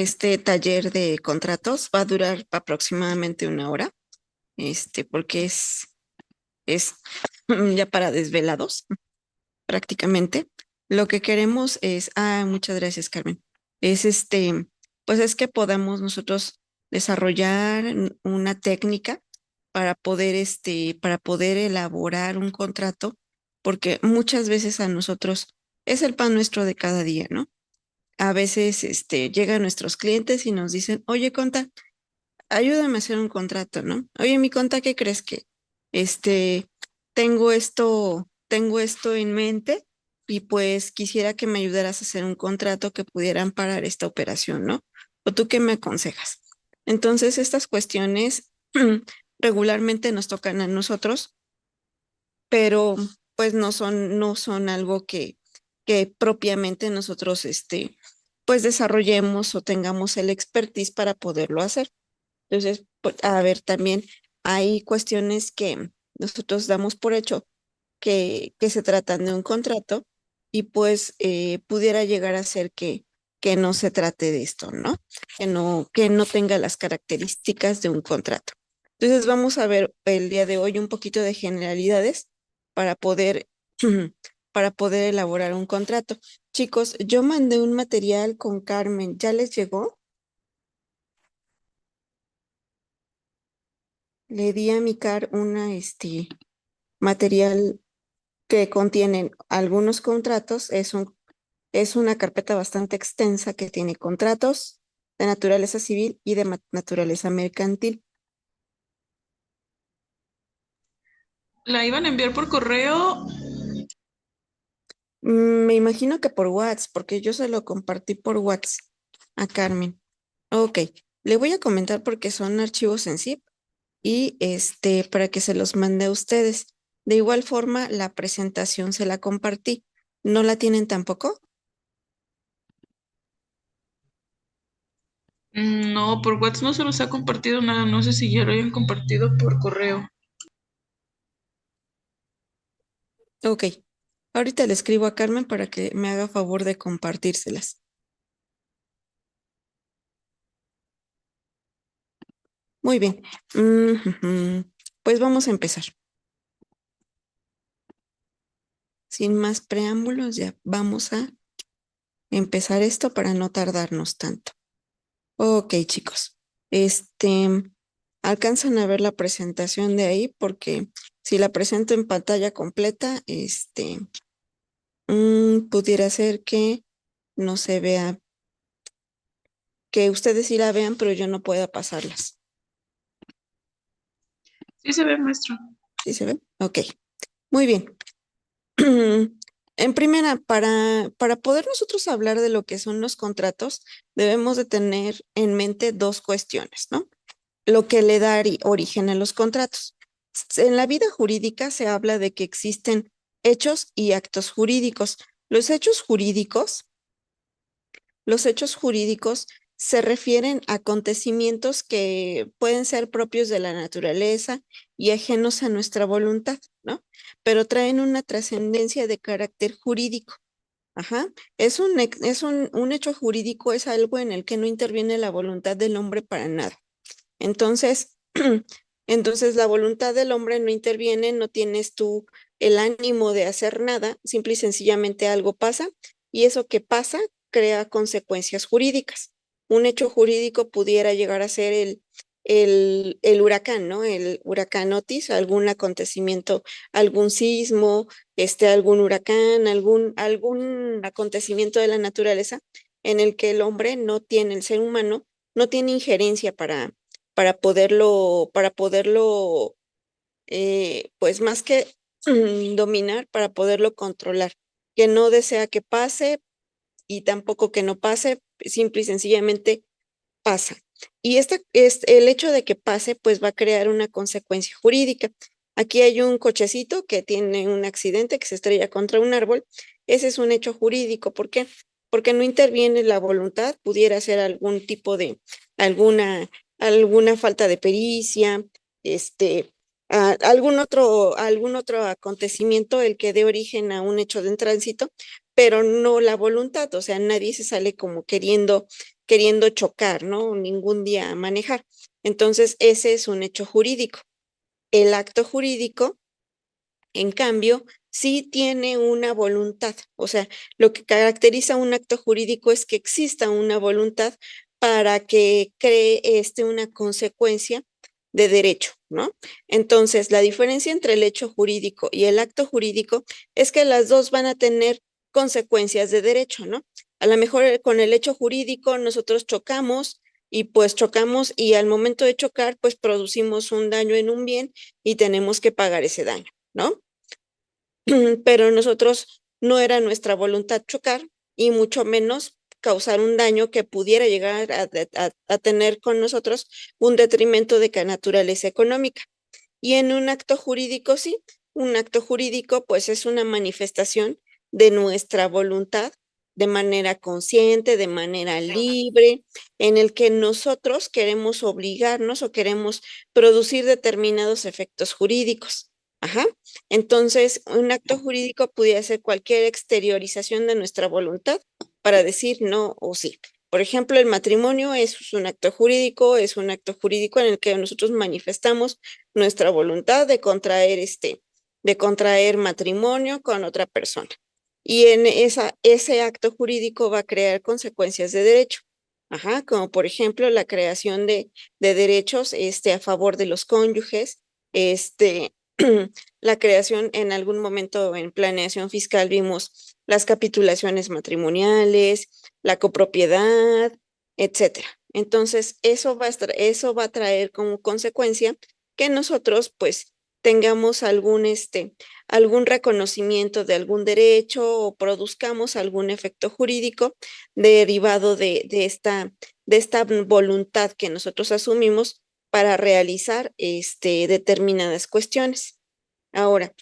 este taller de contratos va a durar aproximadamente una hora, porque es ya para desvelados prácticamente. Lo que queremos es, muchas gracias, Carmen. Es pues es que podamos nosotros desarrollar una técnica para poder elaborar un contrato, porque muchas veces a nosotros es el pan nuestro de cada día, ¿no? A veces, llegan nuestros clientes y nos dicen, oye, Conta, ayúdame a hacer un contrato, ¿no? Oye, mi Conta, ¿qué crees que? Este, tengo esto en mente y pues quisiera que me ayudaras a hacer un contrato que pudieran parar esta operación, ¿no? ¿O tú qué me aconsejas? Entonces, estas cuestiones regularmente nos tocan a nosotros, pero pues no son algo que propiamente nosotros, pues desarrollemos o tengamos el expertise para poderlo hacer. Entonces, pues, a ver, también hay cuestiones que nosotros damos por hecho que se tratan de un contrato y pues pudiera llegar a ser que no se trate de esto, ¿no? Que no tenga las características de un contrato. Entonces, vamos a ver el día de hoy un poquito de generalidades para poder, para poder elaborar un contrato. Chicos, yo mandé un material con Carmen, ¿ya les llegó? Le di a mi Car material que contienen algunos contratos. Es una carpeta bastante extensa que tiene contratos de naturaleza civil y de naturaleza mercantil. La iban a enviar por correo. Me imagino que por WhatsApp, porque yo se lo compartí por WhatsApp a Carmen. Ok, le voy a comentar porque son archivos en zip y para que se los mande a ustedes. De igual forma, la presentación se la compartí. ¿No la tienen tampoco? No, por WhatsApp no se los ha compartido nada. No sé si ya lo hayan compartido por correo. Ok, ahorita le escribo a Carmen para que me haga favor de compartírselas. Muy bien. Ujujú. Pues vamos a empezar. Sin más preámbulos, ya vamos a empezar esto para no tardarnos tanto. Ok, chicos. Este, alcanzan a ver la presentación de ahí porque si la presento en pantalla completa, pudiera ser que no se vea, que ustedes sí la vean, pero yo no pueda pasarlas. Sí se ve, maestro. ¿Sí se ve? Ok, muy bien. En primera, para poder nosotros hablar de lo que son los contratos, debemos de tener en mente dos cuestiones, ¿no? Lo que le da origen a los contratos. En la vida jurídica se habla de que existen hechos y actos jurídicos. Los hechos jurídicos Los hechos jurídicos se refieren a acontecimientos que pueden ser propios de la naturaleza y ajenos a nuestra voluntad, ¿no? Pero traen una trascendencia de carácter jurídico. Ajá. Un hecho jurídico es algo en el que no interviene la voluntad del hombre para nada. Entonces, entonces la voluntad del hombre no interviene, no tienes tú el ánimo de hacer nada, simple y sencillamente algo pasa y eso que pasa crea consecuencias jurídicas. Un hecho jurídico pudiera llegar a ser el huracán, ¿no? El huracán Otis, algún acontecimiento, algún sismo, algún huracán, algún acontecimiento de la naturaleza en el que el hombre no tiene, el ser humano no tiene injerencia para poderlo, pues más que dominar, para poderlo controlar, que no desea que pase y tampoco que no pase, simple y sencillamente pasa. Y el hecho de que pase, pues va a crear una consecuencia jurídica. Aquí hay un cochecito que tiene un accidente, que se estrella contra un árbol. Ese es un hecho jurídico. ¿Por qué? Porque no interviene la voluntad, pudiera ser algún tipo de, alguna, alguna falta de pericia, este, algún otro acontecimiento el que dé origen a un hecho de tránsito, pero no la voluntad. O sea, nadie se sale como queriendo queriendo chocar, ¿no? Ningún día manejar. Entonces, ese es un hecho jurídico. El acto jurídico, en cambio, sí tiene una voluntad. O sea, lo que caracteriza un acto jurídico es que exista una voluntad para que cree una consecuencia de derecho, ¿no? Entonces, la diferencia entre el hecho jurídico y el acto jurídico es que las dos van a tener consecuencias de derecho, ¿no? A lo mejor con el hecho jurídico nosotros chocamos y pues chocamos y al momento de chocar pues producimos un daño en un bien y tenemos que pagar ese daño, ¿no? Pero nosotros no era nuestra voluntad chocar y mucho menos causar un daño que pudiera llegar a tener con nosotros un detrimento de naturaleza económica. Y en un acto jurídico, sí, un acto jurídico pues es una manifestación de nuestra voluntad de manera consciente, de manera libre, en el que nosotros queremos obligarnos o queremos producir determinados efectos jurídicos. Ajá. Entonces, un acto jurídico pudiera ser cualquier exteriorización de nuestra voluntad para decir no o sí. Por ejemplo, el matrimonio es un acto jurídico, es un acto jurídico en el que nosotros manifestamos nuestra voluntad de contraer matrimonio con otra persona. Y en ese acto jurídico va a crear consecuencias de derecho. Ajá, como por ejemplo la creación de derechos a favor de los cónyuges, la creación en algún momento en planeación fiscal vimos las capitulaciones matrimoniales, la copropiedad, etcétera. Entonces, eso va a traer como consecuencia que nosotros pues tengamos algún reconocimiento de algún derecho o produzcamos algún efecto jurídico derivado de esta voluntad que nosotros asumimos para realizar determinadas cuestiones. Ahora,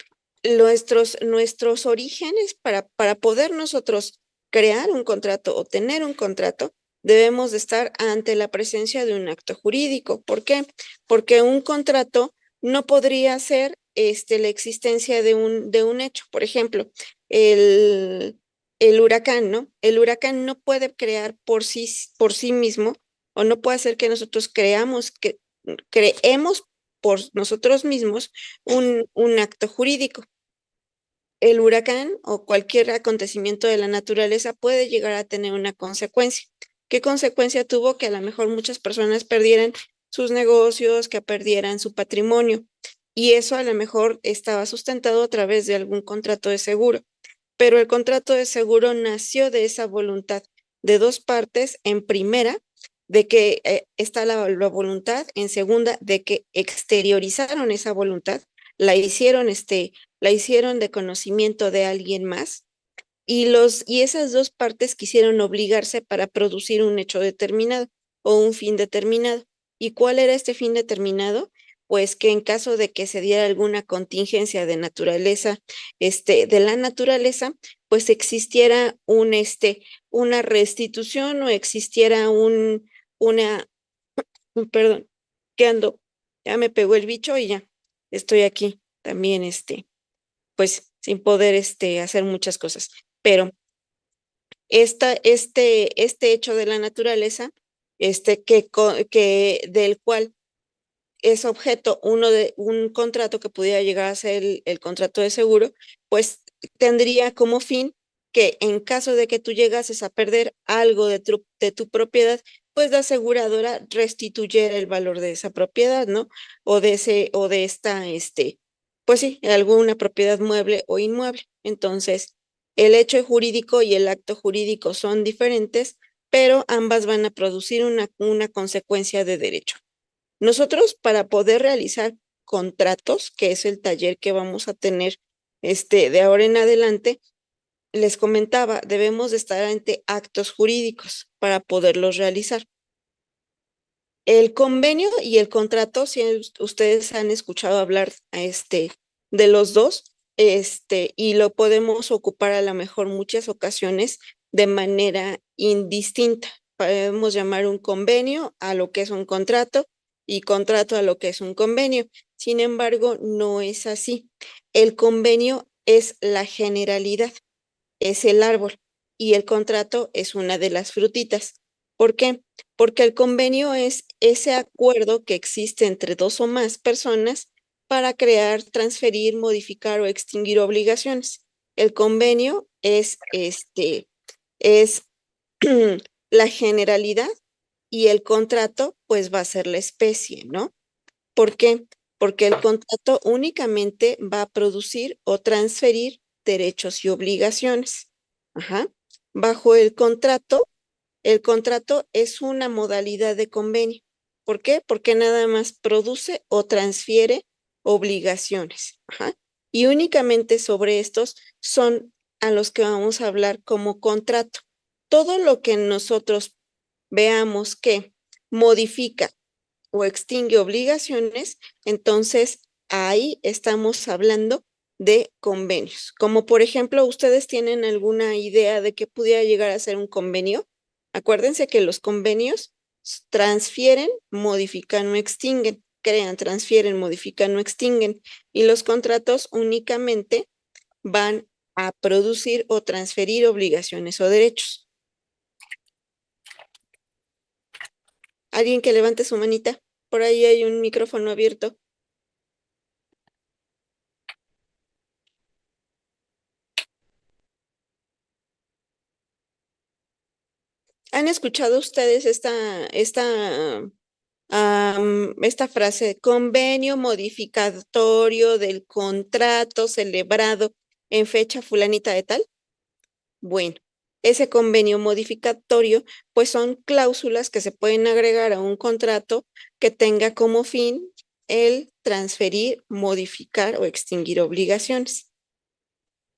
nuestros orígenes para poder nosotros crear un contrato o tener un contrato, debemos de estar ante la presencia de un acto jurídico. ¿Por qué? Porque un contrato no podría ser la existencia de un hecho. Por ejemplo, el, el huracán, ¿no? El huracán no puede crear por sí mismo o no puede hacer que nosotros creemos por nosotros mismos un acto jurídico. El huracán o cualquier acontecimiento de la naturaleza puede llegar a tener una consecuencia. ¿Qué consecuencia tuvo? Que a lo mejor muchas personas perdieran sus negocios, que perdieran su patrimonio. Y eso a lo mejor estaba sustentado a través de algún contrato de seguro. Pero el contrato de seguro nació de esa voluntad de dos partes, en primera, de que está la voluntad, en segunda, de que exteriorizaron esa voluntad, la hicieron de conocimiento de alguien más, y esas dos partes quisieron obligarse para producir un hecho determinado o un fin determinado. ¿Y cuál era este fin determinado? Pues que en caso de que se diera alguna contingencia de naturaleza, de la naturaleza, pues existiera una restitución o existiera una, perdón, que ando, ya me pegó el bicho y ya estoy aquí también, pues sin poder, hacer muchas cosas. Pero este hecho de la naturaleza, del cual es objeto uno de un contrato que pudiera llegar a ser el contrato de seguro, pues tendría como fin que en caso de que tú llegases a perder algo de tu propiedad, pues la aseguradora restituyera el valor de esa propiedad, ¿no? O de pues sí, alguna propiedad mueble o inmueble. Entonces, el hecho jurídico y el acto jurídico son diferentes, pero ambas van a producir una consecuencia de derecho. Nosotros para poder realizar contratos, que es el taller que vamos a tener de ahora en adelante, les comentaba, debemos de estar ante actos jurídicos para poderlos realizar. El convenio y el contrato, si ustedes han escuchado hablar de los dos, y lo podemos ocupar a lo mejor muchas ocasiones de manera indistinta. Podemos llamar un convenio a lo que es un contrato y contrato a lo que es un convenio. Sin embargo, no es así. El convenio es la generalidad, es el árbol y el contrato es una de las frutitas. ¿Por qué? Porque el convenio es ese acuerdo que existe entre dos o más personas para crear, transferir, modificar o extinguir obligaciones. El convenio es la generalidad y el contrato pues va a ser la especie, ¿no? ¿Por qué? Porque el contrato únicamente va a producir o transferir derechos y obligaciones. Ajá. Bajo el contrato es una modalidad de convenio. ¿Por qué? Porque nada más produce o transfiere obligaciones. Ajá. Y únicamente sobre estos son a los que vamos a hablar como contrato. Todo lo que nosotros veamos que modifica o extingue obligaciones, entonces ahí estamos hablando de convenios. Como por ejemplo, ¿ustedes tienen alguna idea de qué pudiera llegar a ser un convenio? Acuérdense que los convenios transfieren, modifican o extinguen, crean, transfieren, modifican o extinguen, y los contratos únicamente van a producir o transferir obligaciones o derechos. Alguien que levante su manita. Por ahí hay un micrófono abierto. ¿Han escuchado ustedes esta frase? Convenio modificatorio del contrato celebrado en fecha fulanita de tal. Bueno, ese convenio modificatorio, pues son cláusulas que se pueden agregar a un contrato que tenga como fin el transferir, modificar o extinguir obligaciones.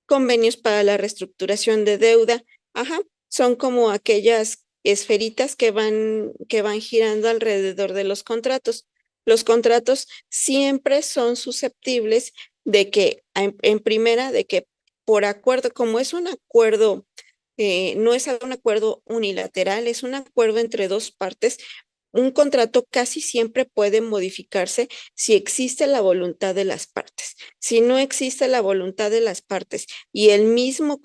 Convenios para la reestructuración de deuda, ajá, son como aquellas esferitas que van girando alrededor de los contratos. Los contratos siempre son susceptibles de que, en primera, de que por acuerdo, como es un acuerdo, no es un acuerdo unilateral, es un acuerdo entre dos partes. Un contrato casi siempre puede modificarse si existe la voluntad de las partes. Si no existe la voluntad de las partes y en el mismo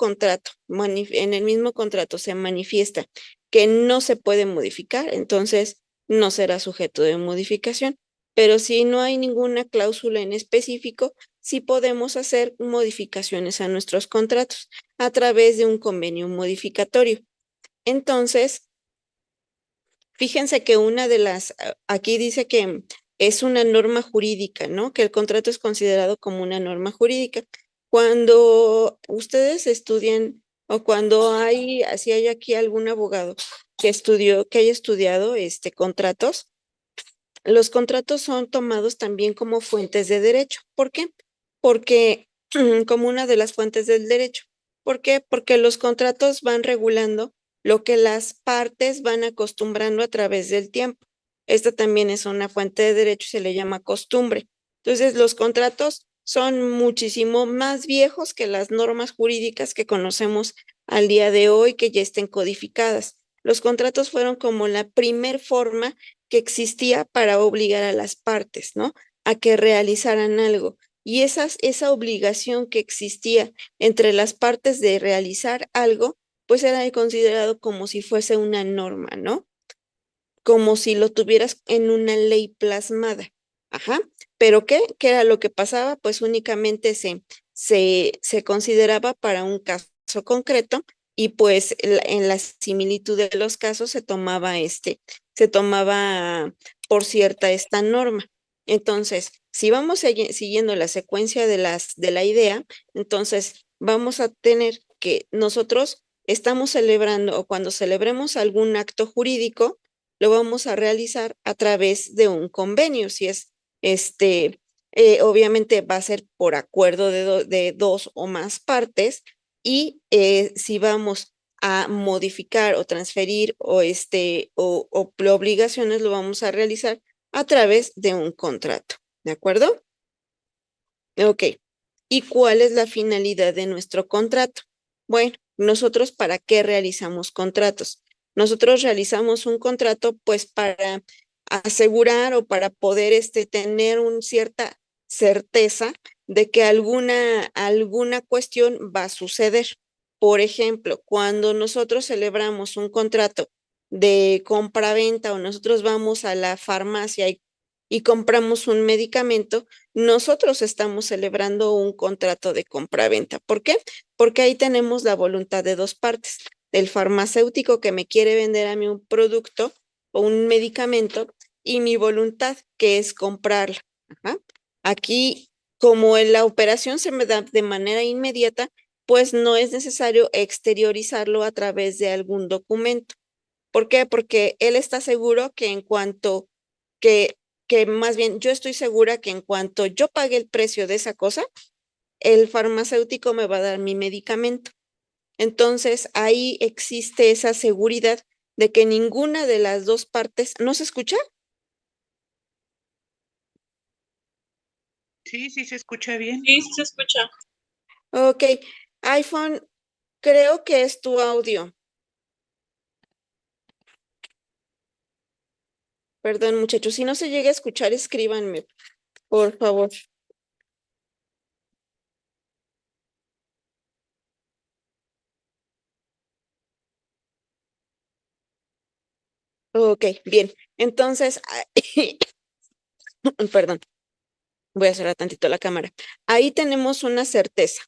contrato se manifiesta que no se puede modificar, entonces no será sujeto de modificación. Pero si no hay ninguna cláusula en específico, sí podemos hacer modificaciones a nuestros contratos a través de un convenio modificatorio. Entonces, fíjense que aquí dice que es una norma jurídica, ¿no? Que el contrato es considerado como una norma jurídica. Cuando ustedes estudian o cuando si hay aquí algún abogado que haya estudiado contratos, los contratos son tomados también como fuentes de derecho. ¿Por qué? Porque como una de las fuentes del derecho. ¿Por qué? Porque los contratos van regulando lo que las partes van acostumbrando a través del tiempo. Esta también es una fuente de derecho y se le llama costumbre. Entonces, los contratos son muchísimo más viejos que las normas jurídicas que conocemos al día de hoy, que ya estén codificadas. Los contratos fueron como la primer forma que existía para obligar a las partes, ¿no? A que realizaran algo. Y esa obligación que existía entre las partes de realizar algo, pues era considerado como si fuese una norma, ¿no? Como si lo tuvieras en una ley plasmada. Ajá. ¿Pero qué? ¿Qué era lo que pasaba? Pues únicamente se consideraba para un caso concreto y pues en la similitud de los casos se tomaba por cierta esta norma. Entonces, si vamos siguiendo la secuencia de la idea, entonces vamos a tener que nosotros estamos celebrando o cuando celebremos algún acto jurídico, lo vamos a realizar a través de un convenio. Si es obviamente va a ser por acuerdo de dos o más partes y si vamos a modificar o transferir o obligaciones, lo vamos a realizar a través de un contrato. ¿De acuerdo? Ok. ¿Y cuál es la finalidad de nuestro contrato? Bueno, nosotros ¿para qué realizamos contratos? Nosotros realizamos un contrato pues para asegurar o para poder tener una cierta certeza de que alguna cuestión va a suceder. Por ejemplo, cuando nosotros celebramos un contrato de compra-venta o nosotros vamos a la farmacia y compramos un medicamento, nosotros estamos celebrando un contrato de compra-venta. ¿Por qué? Porque ahí tenemos la voluntad de dos partes, del farmacéutico que me quiere vender a mí un producto o un medicamento y mi voluntad que es comprarla. Ajá. Aquí, como en la operación se me da de manera inmediata, pues no es necesario exteriorizarlo a través de algún documento. ¿Por qué? Porque él está seguro que en cuanto que, que más bien yo estoy segura que en cuanto yo pague el precio de esa cosa, el farmacéutico me va a dar mi medicamento. Entonces, ahí existe esa seguridad de que ninguna de las dos partes, ¿no se escucha? Sí, sí se escucha bien. Sí, se escucha. Ok, iPhone, creo que es tu audio. Perdón, muchachos, si no se llega a escuchar, escríbanme, por favor. Ok, bien. Entonces, perdón, voy a cerrar tantito la cámara. Ahí tenemos una certeza.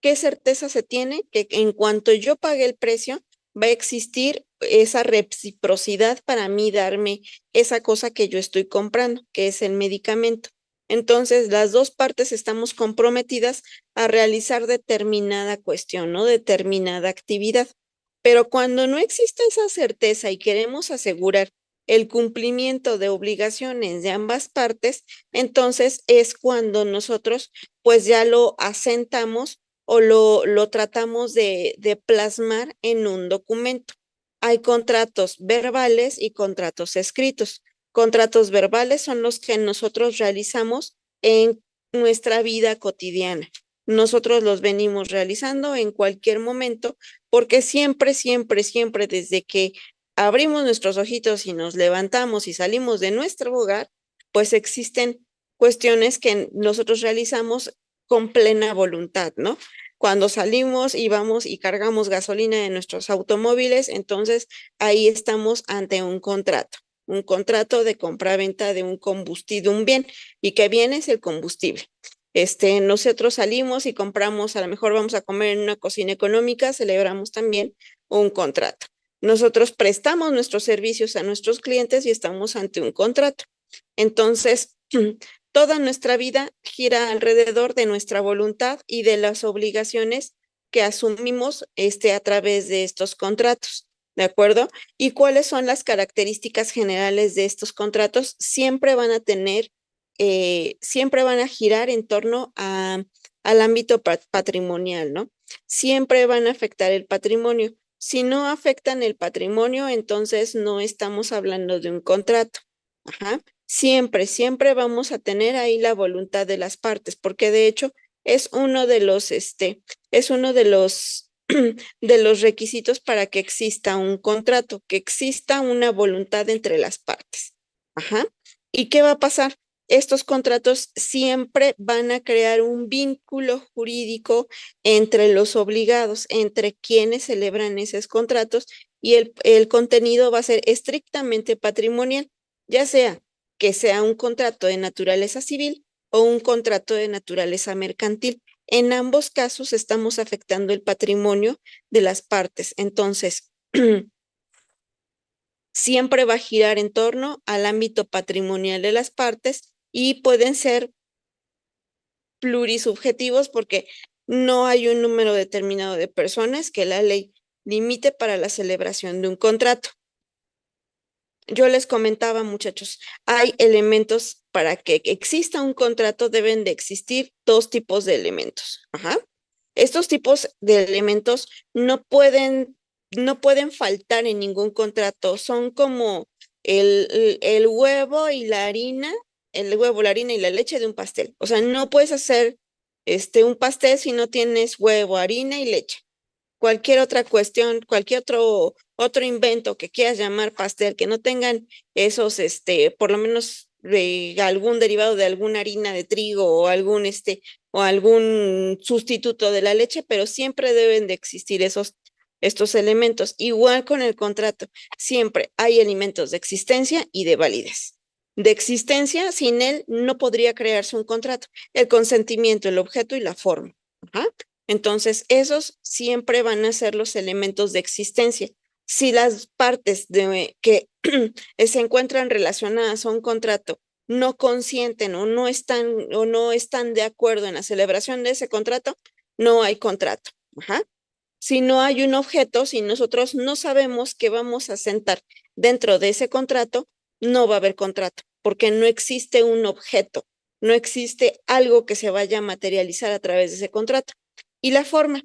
¿Qué certeza se tiene? Que en cuanto yo pague el precio, va a existir esa reciprocidad para mí darme esa cosa que yo estoy comprando, que es el medicamento. Entonces, las dos partes estamos comprometidas a realizar determinada cuestión, ¿no? Determinada actividad. Pero cuando no existe esa certeza y queremos asegurar el cumplimiento de obligaciones de ambas partes, entonces es cuando nosotros pues ya lo asentamos o lo tratamos de plasmar en un documento. Hay contratos verbales y contratos escritos. Contratos verbales son los que nosotros realizamos en nuestra vida cotidiana. Nosotros los venimos realizando en cualquier momento porque siempre, siempre, siempre desde que abrimos nuestros ojitos y nos levantamos y salimos de nuestro hogar, pues existen cuestiones que nosotros realizamos con plena voluntad, ¿no? Cuando salimos y vamos y cargamos gasolina en nuestros automóviles, entonces ahí estamos ante un contrato de compra-venta de un combustible, un bien, y que bien es el combustible. Nosotros salimos y compramos, a lo mejor vamos a comer en una cocina económica, celebramos también un contrato. Nosotros prestamos nuestros servicios a nuestros clientes y estamos ante un contrato. Entonces, toda nuestra vida gira alrededor de nuestra voluntad y de las obligaciones que asumimos a través de estos contratos, ¿de acuerdo? ¿Y cuáles son las características generales de estos contratos? Siempre van a girar en torno al ámbito patrimonial, ¿no? Siempre van a afectar el patrimonio. Si no afectan el patrimonio, entonces no estamos hablando de un contrato. Ajá. Siempre, siempre vamos a tener ahí la voluntad de las partes, porque de hecho es uno de es uno de los requisitos para que exista un contrato, que exista una voluntad entre las partes. Ajá. ¿Y qué va a pasar? Estos contratos siempre van a crear un vínculo jurídico entre los obligados, entre quienes celebran esos contratos, y el contenido va a ser estrictamente patrimonial, ya sea que sea un contrato de naturaleza civil o un contrato de naturaleza mercantil. En ambos casos estamos afectando el patrimonio de las partes. Entonces, siempre va a girar en torno al ámbito patrimonial de las partes y pueden ser plurisubjetivos porque no hay un número determinado de personas que la ley limite para la celebración de un contrato. Yo les comentaba, muchachos, hay elementos para que exista un contrato, deben de existir dos tipos de elementos. Ajá. Estos tipos de elementos no pueden faltar en ningún contrato. Son como el huevo y la harina, el huevo, la harina y la leche de un pastel. O sea, no puedes hacer un pastel si no tienes huevo, harina y leche. Cualquier otra cuestión, cualquier otro invento que quieras llamar pastel, que no tengan esos, por lo menos algún derivado de alguna harina de trigo o algún sustituto de la leche, pero siempre deben de existir estos elementos. Igual con el contrato, siempre hay elementos de existencia y de validez. De existencia, sin él no podría crearse un contrato. El consentimiento, el objeto y la forma. Ajá. Entonces, esos siempre van a ser los elementos de existencia. Si las partes que se encuentran relacionadas a un contrato no consienten o no están de acuerdo en la celebración de ese contrato, no hay contrato. Ajá. Si no hay un objeto, si nosotros no sabemos qué vamos a sentar dentro de ese contrato, no va a haber contrato, porque no existe un objeto, no existe algo que se vaya a materializar a través de ese contrato. Y la forma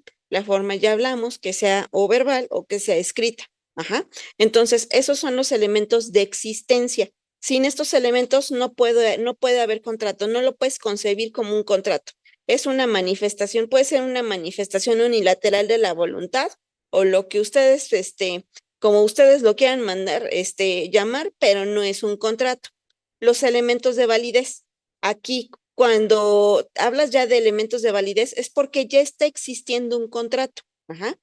ya hablamos, que sea o verbal o que sea escrita. Ajá. Entonces, esos son los elementos de existencia. Sin estos elementos no puede haber contrato, no lo puedes concebir como un contrato. Es una manifestación, puede ser una manifestación unilateral de la voluntad o lo que ustedes, como ustedes lo quieran mandar, llamar, pero no es un contrato. Los elementos de validez. Aquí, cuando hablas ya de elementos de validez, es porque ya está existiendo un contrato. Ajá.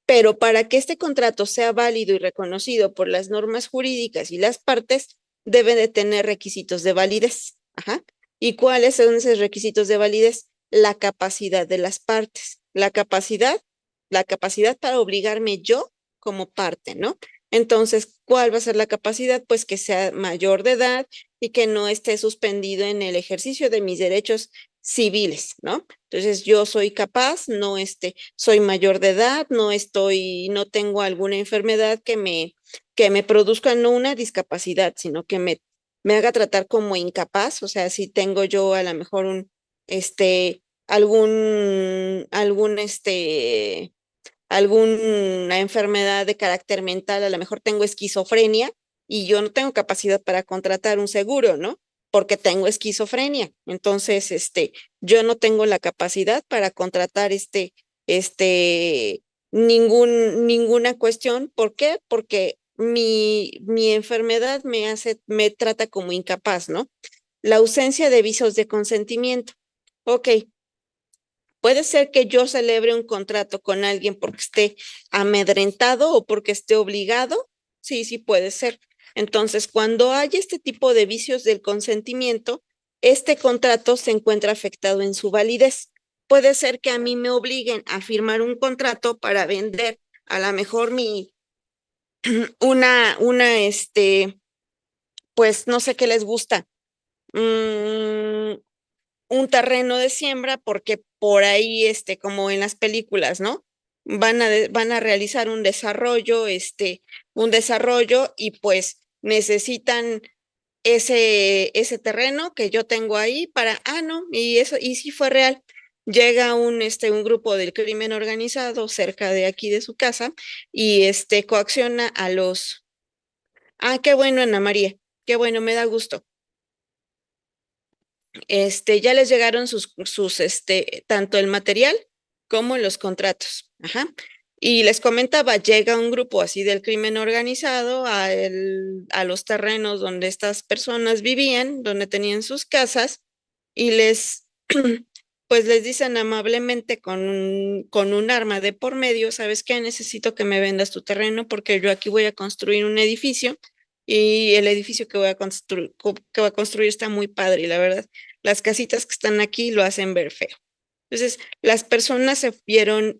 Pero para que este contrato sea válido y reconocido por las normas jurídicas y las partes, debe de tener requisitos de validez. Ajá. ¿Y cuáles son esos requisitos de validez? La capacidad de las partes. La capacidad para obligarme yo como parte, ¿no? Entonces, ¿cuál va a ser la capacidad? Pues que sea mayor de edad y que no esté suspendido en el ejercicio de mis derechos civiles, ¿no? Entonces, yo soy capaz, no soy mayor de edad, no tengo alguna enfermedad que me produzca no una discapacidad, sino que me haga tratar como incapaz, o sea, si tengo yo a lo mejor alguna enfermedad de carácter mental, a lo mejor tengo esquizofrenia y yo no tengo capacidad para contratar un seguro, ¿no? Porque tengo esquizofrenia. Entonces, yo no tengo la capacidad para contratar este, ninguna cuestión. ¿Por qué? Porque mi enfermedad me trata como incapaz, ¿no? La ausencia de visos de consentimiento. Ok, puede ser que yo celebre un contrato con alguien porque esté amedrentado o porque esté obligado. Sí, sí puede ser. Entonces, cuando hay este tipo de vicios del consentimiento, este contrato se encuentra afectado en su validez. Puede ser que a mí me obliguen a firmar un contrato para vender a lo mejor pues no sé qué les gusta. Mm, un terreno de siembra porque por ahí, como en las películas, ¿no? Van a realizar un desarrollo y pues necesitan ese terreno que yo tengo ahí no, y sí fue real. Llega un grupo del crimen organizado cerca de aquí de su casa y coacciona qué bueno, Ana María, qué bueno, me da gusto. Ya les llegaron tanto el material como los contratos. Ajá. Y les comentaba, llega un grupo así del crimen organizado a los terrenos donde estas personas vivían, donde tenían sus casas, y pues les dicen amablemente con un arma de por medio, ¿sabes qué? Necesito que me vendas tu terreno porque yo aquí voy a construir un edificio y el edificio que voy a construir está muy padre, y la verdad las casitas que están aquí lo hacen ver feo. Entonces, las personas se vieron,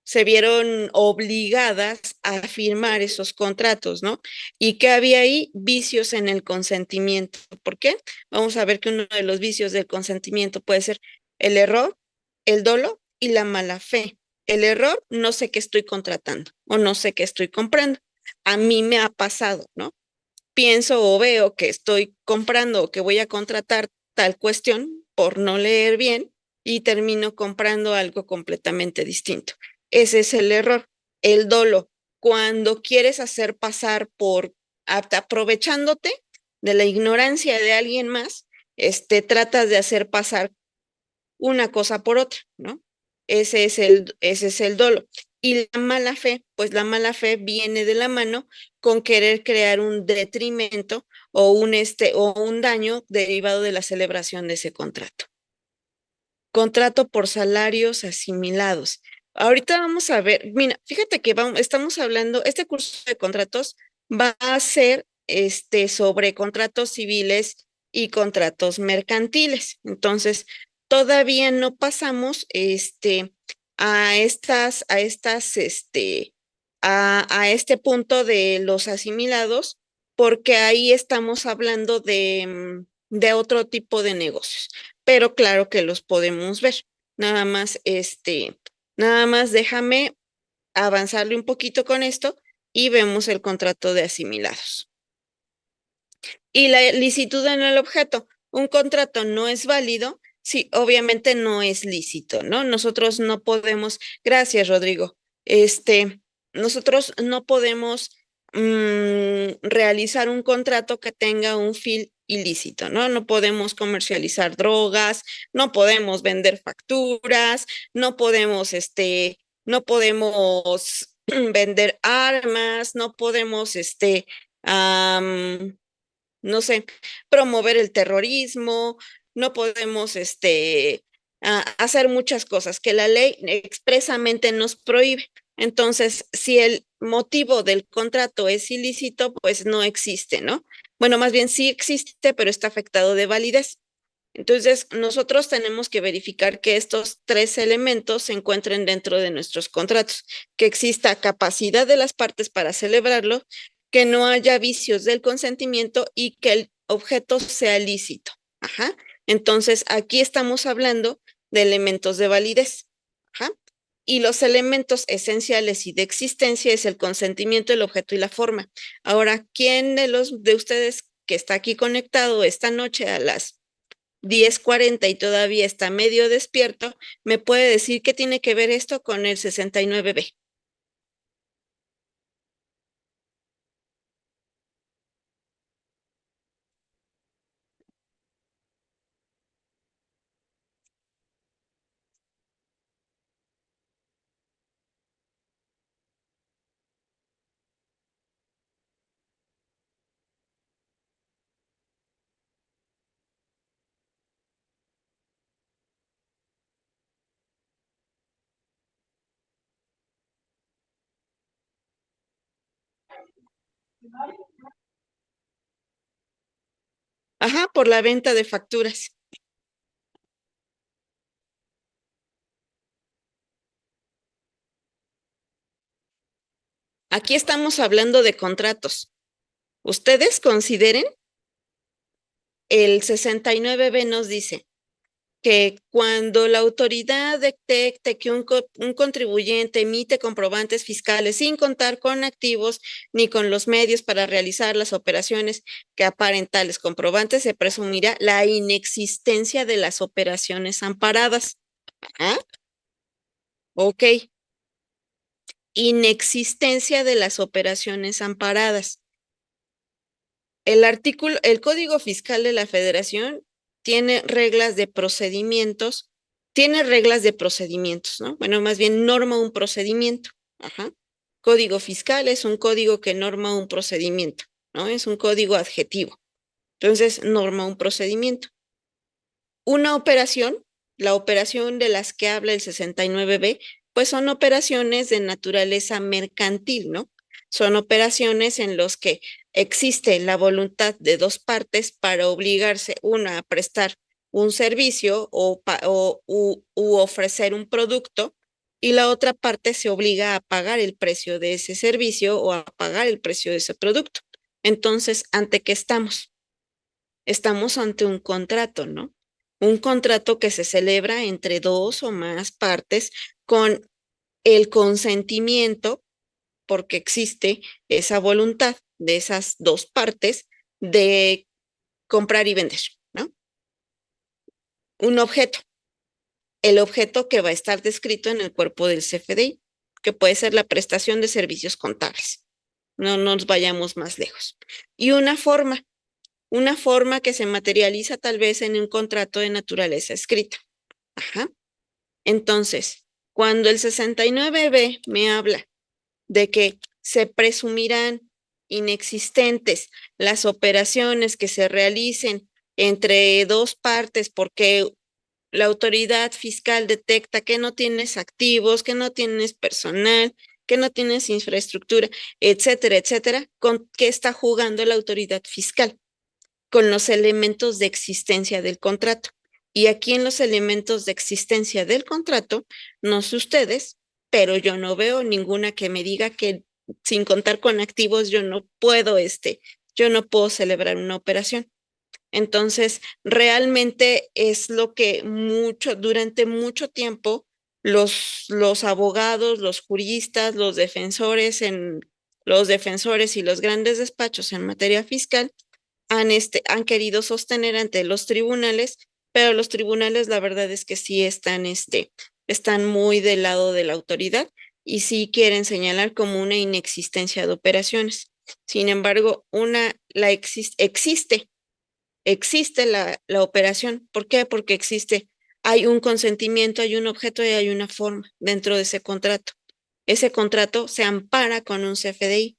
se vieron obligadas a firmar esos contratos, ¿no? Y que había ahí vicios en el consentimiento. ¿Por qué? Vamos a ver que uno de los vicios del consentimiento puede ser el error, el dolo y la mala fe. El error, no sé qué estoy contratando o no sé qué estoy comprando. A mí me ha pasado, ¿no? Pienso o veo que estoy comprando o que voy a contratar tal cuestión por no leer bien y termino comprando algo completamente distinto. Ese es el error, el dolo. Cuando quieres hacer pasar aprovechándote de la ignorancia de alguien más, tratas de hacer pasar una cosa por otra, ¿no? Ese es el dolo. Y la mala fe, pues la mala fe viene de la mano con querer crear un detrimento o un daño derivado de la celebración de ese contrato. contrato por salarios asimilados. Ahorita vamos a ver, mira, fíjate que estamos hablando, este curso de contratos va a ser sobre contratos civiles y contratos mercantiles. Entonces, todavía no pasamos a este punto de los asimilados, porque ahí estamos hablando de otro tipo de negocios. Pero claro que los podemos ver. Nada más, nada más déjame avanzarle un poquito con esto y vemos el contrato de asimilados. Y la licitud en el objeto. Un contrato no es válido si obviamente no es lícito, ¿no? Nosotros no podemos, gracias, Rodrigo. Nosotros no podemos realizar un contrato que tenga un fin ilícito, ¿no? No podemos comercializar drogas, no podemos vender facturas, no podemos vender armas, no podemos, no sé, promover el terrorismo, no podemos, hacer muchas cosas que la ley expresamente nos prohíbe. Entonces, si el motivo del contrato es ilícito, pues no existe, ¿no? Bueno, más bien sí existe, pero está afectado de validez. Entonces, nosotros tenemos que verificar que estos tres elementos se encuentren dentro de nuestros contratos, que exista capacidad de las partes para celebrarlo, que no haya vicios del consentimiento y que el objeto sea lícito. Ajá. Entonces, aquí estamos hablando de elementos de validez. Ajá. Y los elementos esenciales y de existencia es el consentimiento, el objeto y la forma. Ahora, ¿quién de ustedes que está aquí conectado esta noche a las 10:40 y todavía está medio despierto, me puede decir qué tiene que ver esto con el 69B? Ajá, por la venta de facturas. Aquí estamos hablando de contratos. Ustedes consideren, el 69B nos dice que cuando la autoridad detecte que un contribuyente emite comprobantes fiscales sin contar con activos ni con los medios para realizar las operaciones que aparen tales comprobantes, se presumirá la inexistencia de las operaciones amparadas. ¿Ah? Ok. Inexistencia de las operaciones amparadas. El Código Fiscal de la Federación tiene reglas de procedimientos, ¿no? Bueno, más bien norma un procedimiento. Ajá. Código Fiscal es un código que norma un procedimiento, ¿no? Es un código adjetivo. Entonces, norma un procedimiento. Una operación, la operación de las que habla el 69B, pues son operaciones de naturaleza mercantil, ¿no? Son operaciones en las que existe la voluntad de dos partes para obligarse una a prestar un servicio u ofrecer un producto, y la otra parte se obliga a pagar el precio de ese servicio o a pagar el precio de ese producto. Entonces, ¿ante qué estamos? Estamos ante un contrato, ¿no? Un contrato que se celebra entre dos o más partes con el consentimiento, porque existe esa voluntad de esas dos partes de comprar y vender, ¿no? Un objeto, el objeto que va a estar descrito en el cuerpo del CFDI, que puede ser la prestación de servicios contables. No nos vayamos más lejos. Y una forma que se materializa tal vez en un contrato de naturaleza escrita. Ajá. Entonces, cuando el 69B me habla de que se presumirán inexistentes las operaciones que se realicen entre dos partes porque la autoridad fiscal detecta que no tienes activos, que no tienes personal, que no tienes infraestructura, etcétera, etcétera, ¿con qué está jugando la autoridad fiscal? Con los elementos de existencia del contrato. Y aquí en los elementos de existencia del contrato, no sé ustedes, pero yo no veo ninguna que me diga que sin contar con activos yo no puedo celebrar una operación. Entonces, realmente es lo que durante mucho tiempo, los abogados, los juristas, los defensores y los grandes despachos en materia fiscal han querido sostener ante los tribunales, pero los tribunales la verdad es que sí están muy del lado de la autoridad y sí quieren señalar como una inexistencia de operaciones. Sin embargo, existe la operación. ¿Por qué? Porque hay un consentimiento, hay un objeto y hay una forma dentro de ese contrato. Ese contrato se ampara con un CFDI,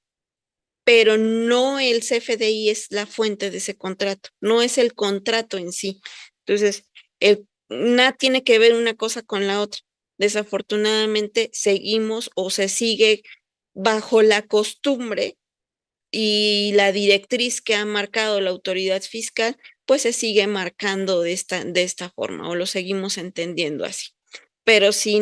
pero no el CFDI es la fuente de ese contrato, no es el contrato en sí. Entonces, nada tiene que ver una cosa con la otra. Desafortunadamente, seguimos o se sigue bajo la costumbre y la directriz que ha marcado la autoridad fiscal, pues se sigue marcando de esta forma o lo seguimos entendiendo así. Pero si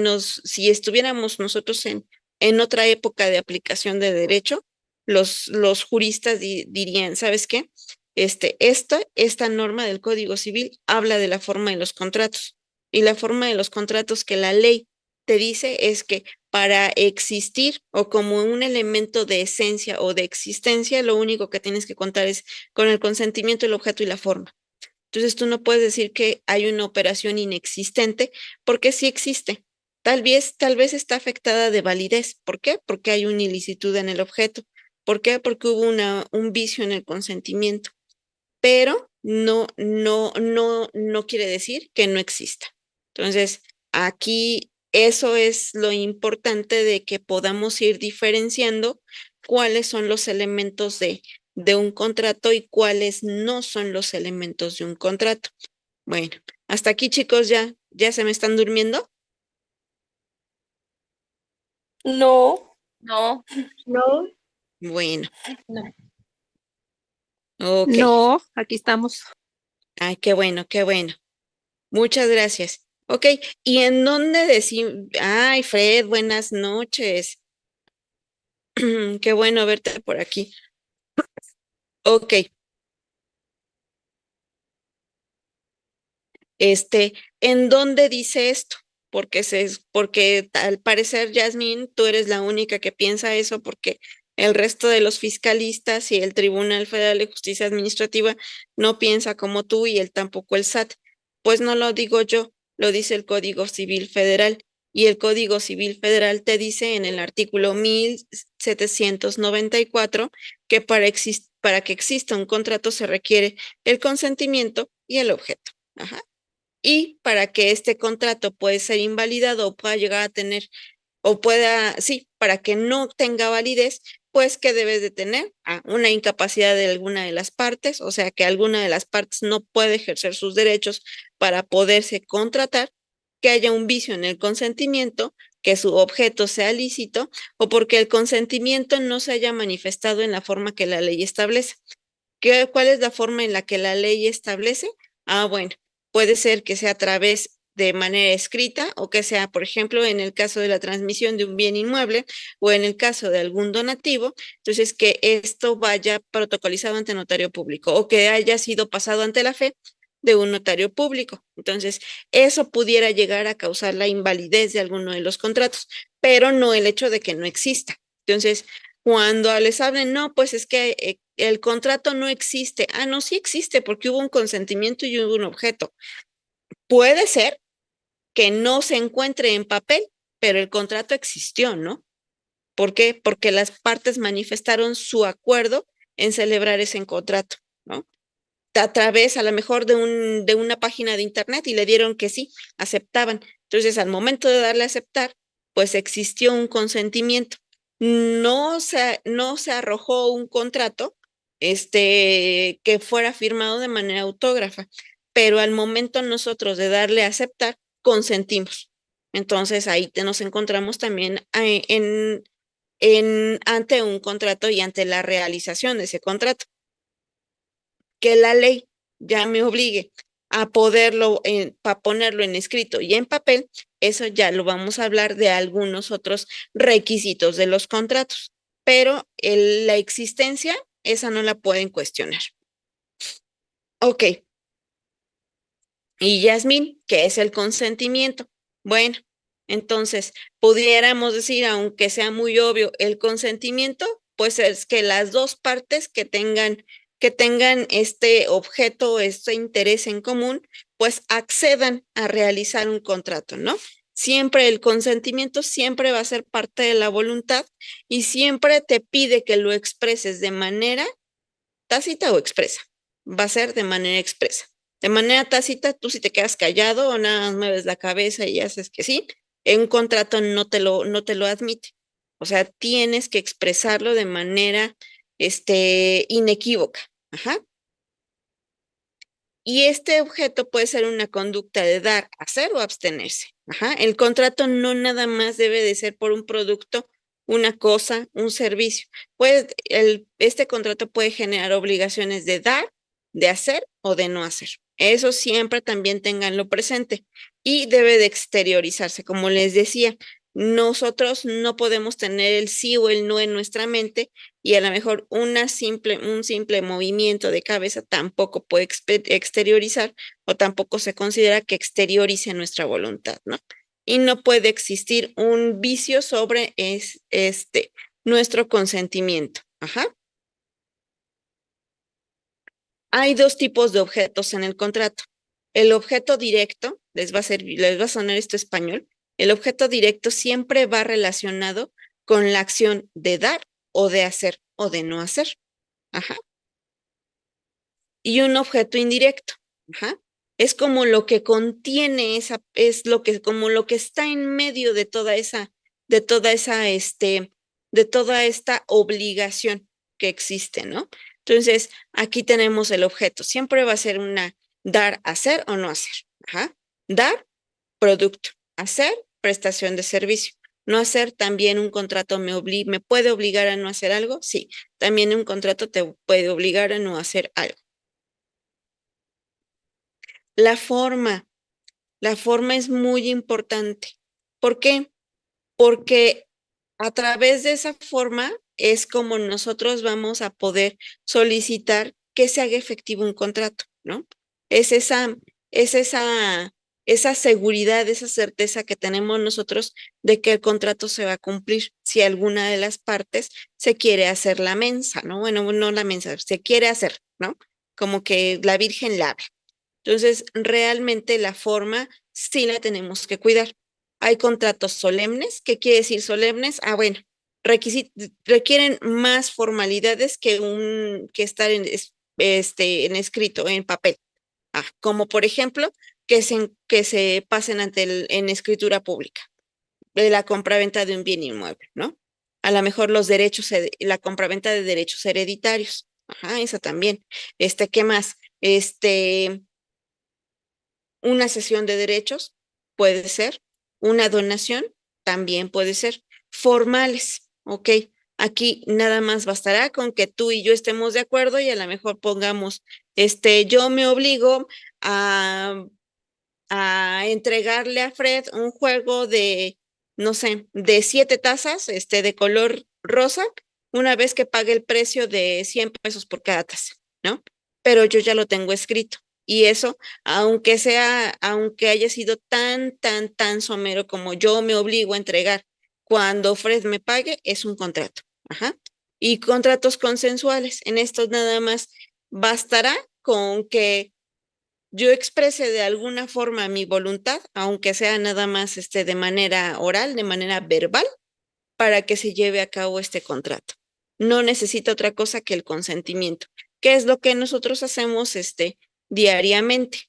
estuviéramos nosotros en otra época de aplicación de derecho, los juristas dirían, ¿sabes qué? Esta norma del Código Civil habla de la forma de los contratos y la forma de los contratos que la ley te dice es que para existir o como un elemento de esencia o de existencia, lo único que tienes que contar es con el consentimiento, el objeto y la forma. Entonces tú no puedes decir que hay una operación inexistente porque sí existe. Tal vez está afectada de validez. ¿Por qué? Porque hay una ilicitud en el objeto. ¿Por qué? Porque hubo un vicio en el consentimiento. Pero no quiere decir que no exista. Entonces, aquí eso es lo importante de que podamos ir diferenciando cuáles son los elementos de un contrato y cuáles no son los elementos de un contrato. Bueno, hasta aquí, chicos, ya se me están durmiendo. No, No, no, Bueno, no. ok. no, aquí estamos. Ay, qué bueno, qué bueno. Muchas gracias. Ok, ¿y en dónde decimos? Ay, Fred, buenas noches. Qué bueno verte por aquí. Ok, ¿en dónde dice esto? Porque al parecer, Yasmín, tú eres la única que piensa eso, porque el resto de los fiscalistas y el Tribunal Federal de Justicia Administrativa no piensa como tú y él tampoco el SAT. Pues no lo digo yo, lo dice el Código Civil Federal. Y el Código Civil Federal te dice en el artículo 1794 que para que exista un contrato se requiere el consentimiento y el objeto. Ajá. Y para que este contrato pueda ser invalidado o pueda llegar a tener, sí, para que no tenga validez, pues que debes de tener una incapacidad de alguna de las partes, o sea que alguna de las partes no puede ejercer sus derechos para poderse contratar, que haya un vicio en el consentimiento, que su objeto sea lícito o porque el consentimiento no se haya manifestado en la forma que la ley establece. ¿Cuál es la forma en la que la ley establece? Bueno, puede ser que sea a través de manera escrita o que sea, por ejemplo, en el caso de la transmisión de un bien inmueble o en el caso de algún donativo, entonces que esto vaya protocolizado ante notario público o que haya sido pasado ante la fe de un notario público. Entonces, eso pudiera llegar a causar la invalidez de alguno de los contratos, pero no el hecho de que no exista. Entonces, cuando les hablen, no, pues es que el contrato no existe. No, sí existe porque hubo un consentimiento y hubo un objeto. Puede ser que no se encuentre en papel, pero el contrato existió, ¿no? ¿Por qué? Porque las partes manifestaron su acuerdo en celebrar ese contrato, ¿no? A través a lo mejor de una página de internet y le dieron que sí, aceptaban. Entonces, al momento de darle a aceptar, pues existió un consentimiento. No se arrojó un contrato que fuera firmado de manera autógrafa, pero al momento nosotros de darle a aceptar, consentimos. Entonces ahí nos encontramos también ante un contrato y ante la realización de ese contrato. Que la ley ya me obligue a poderlo, para ponerlo en escrito y en papel, eso ya lo vamos a hablar de algunos otros requisitos de los contratos, pero la existencia, esa no la pueden cuestionar. Ok. Y Yasmín, ¿qué es el consentimiento? Bueno, entonces, pudiéramos decir, aunque sea muy obvio, el consentimiento, pues es que las dos partes que tengan este objeto, este interés en común, pues accedan a realizar un contrato, ¿no? Siempre el consentimiento siempre va a ser parte de la voluntad y siempre te pide que lo expreses de manera tácita o expresa. Va a ser de manera expresa. De manera tácita, tú si te quedas callado o nada más mueves la cabeza y haces que sí, en un contrato no te lo admite. O sea, tienes que expresarlo de manera inequívoca. Ajá. Y este objeto puede ser una conducta de dar, hacer o abstenerse. Ajá. El contrato no nada más debe de ser por un producto, una cosa, un servicio. Este contrato puede generar obligaciones de dar, de hacer o de no hacer. Eso siempre también tenganlo presente y debe de exteriorizarse. Como les decía, nosotros no podemos tener el sí o el no en nuestra mente y a lo mejor un simple movimiento de cabeza tampoco puede exteriorizar o tampoco se considera que exteriorice nuestra voluntad, ¿no? Y no puede existir un vicio sobre nuestro consentimiento. Ajá. Hay dos tipos de objetos en el contrato. El objeto directo, les va a sonar esto español, el objeto directo siempre va relacionado con la acción de dar o de hacer o de no hacer. Ajá. Y un objeto indirecto. Ajá. Es como lo que contiene como lo que está en medio de toda esa, de toda esta obligación que existe, ¿no? Entonces, aquí tenemos el objeto. Siempre va a ser una dar, hacer o no hacer. Ajá. Dar, producto. Hacer, prestación de servicio. No hacer, también un contrato me puede obligar a no hacer algo. Sí, también un contrato te puede obligar a no hacer algo. La forma, la forma es muy importante. ¿Por qué? Porque a través de esa forma es como nosotros vamos a poder solicitar que se haga efectivo un contrato, ¿no? Es es esa seguridad, esa certeza que tenemos nosotros de que el contrato se va a cumplir si alguna de las partes se quiere hacer la mensa, ¿no? Bueno, no la mensa, se quiere hacer, ¿no? Como que la Virgen la habla. Entonces, realmente la forma sí la tenemos que cuidar. Hay contratos solemnes. ¿Qué quiere decir solemnes? Ah, bueno, requieren más formalidades que estar en escrito, en papel. Ah, como por ejemplo, que se pasen en escritura pública, de la compraventa de un bien inmueble, ¿no? A lo mejor la compraventa de derechos hereditarios. Ajá, esa también. ¿Qué más? Una cesión de derechos puede ser, una donación también puede ser, formales, ¿ok? Aquí nada más bastará con que tú y yo estemos de acuerdo y a lo mejor pongamos, yo me obligo a, a entregarle a Fred un juego de, no sé, de 7 tazas, de color rosa, una vez que pague el precio de 100 pesos por cada taza, ¿no? Pero yo ya lo tengo escrito. Y eso, aunque haya sido tan somero como yo me obligo a entregar cuando Fred me pague, es un contrato. Ajá. Y contratos consensuales. En estos nada más bastará con que yo exprese de alguna forma mi voluntad, aunque sea nada más de manera oral, de manera verbal, para que se lleve a cabo este contrato. No necesita otra cosa que el consentimiento, que es lo que nosotros hacemos diariamente,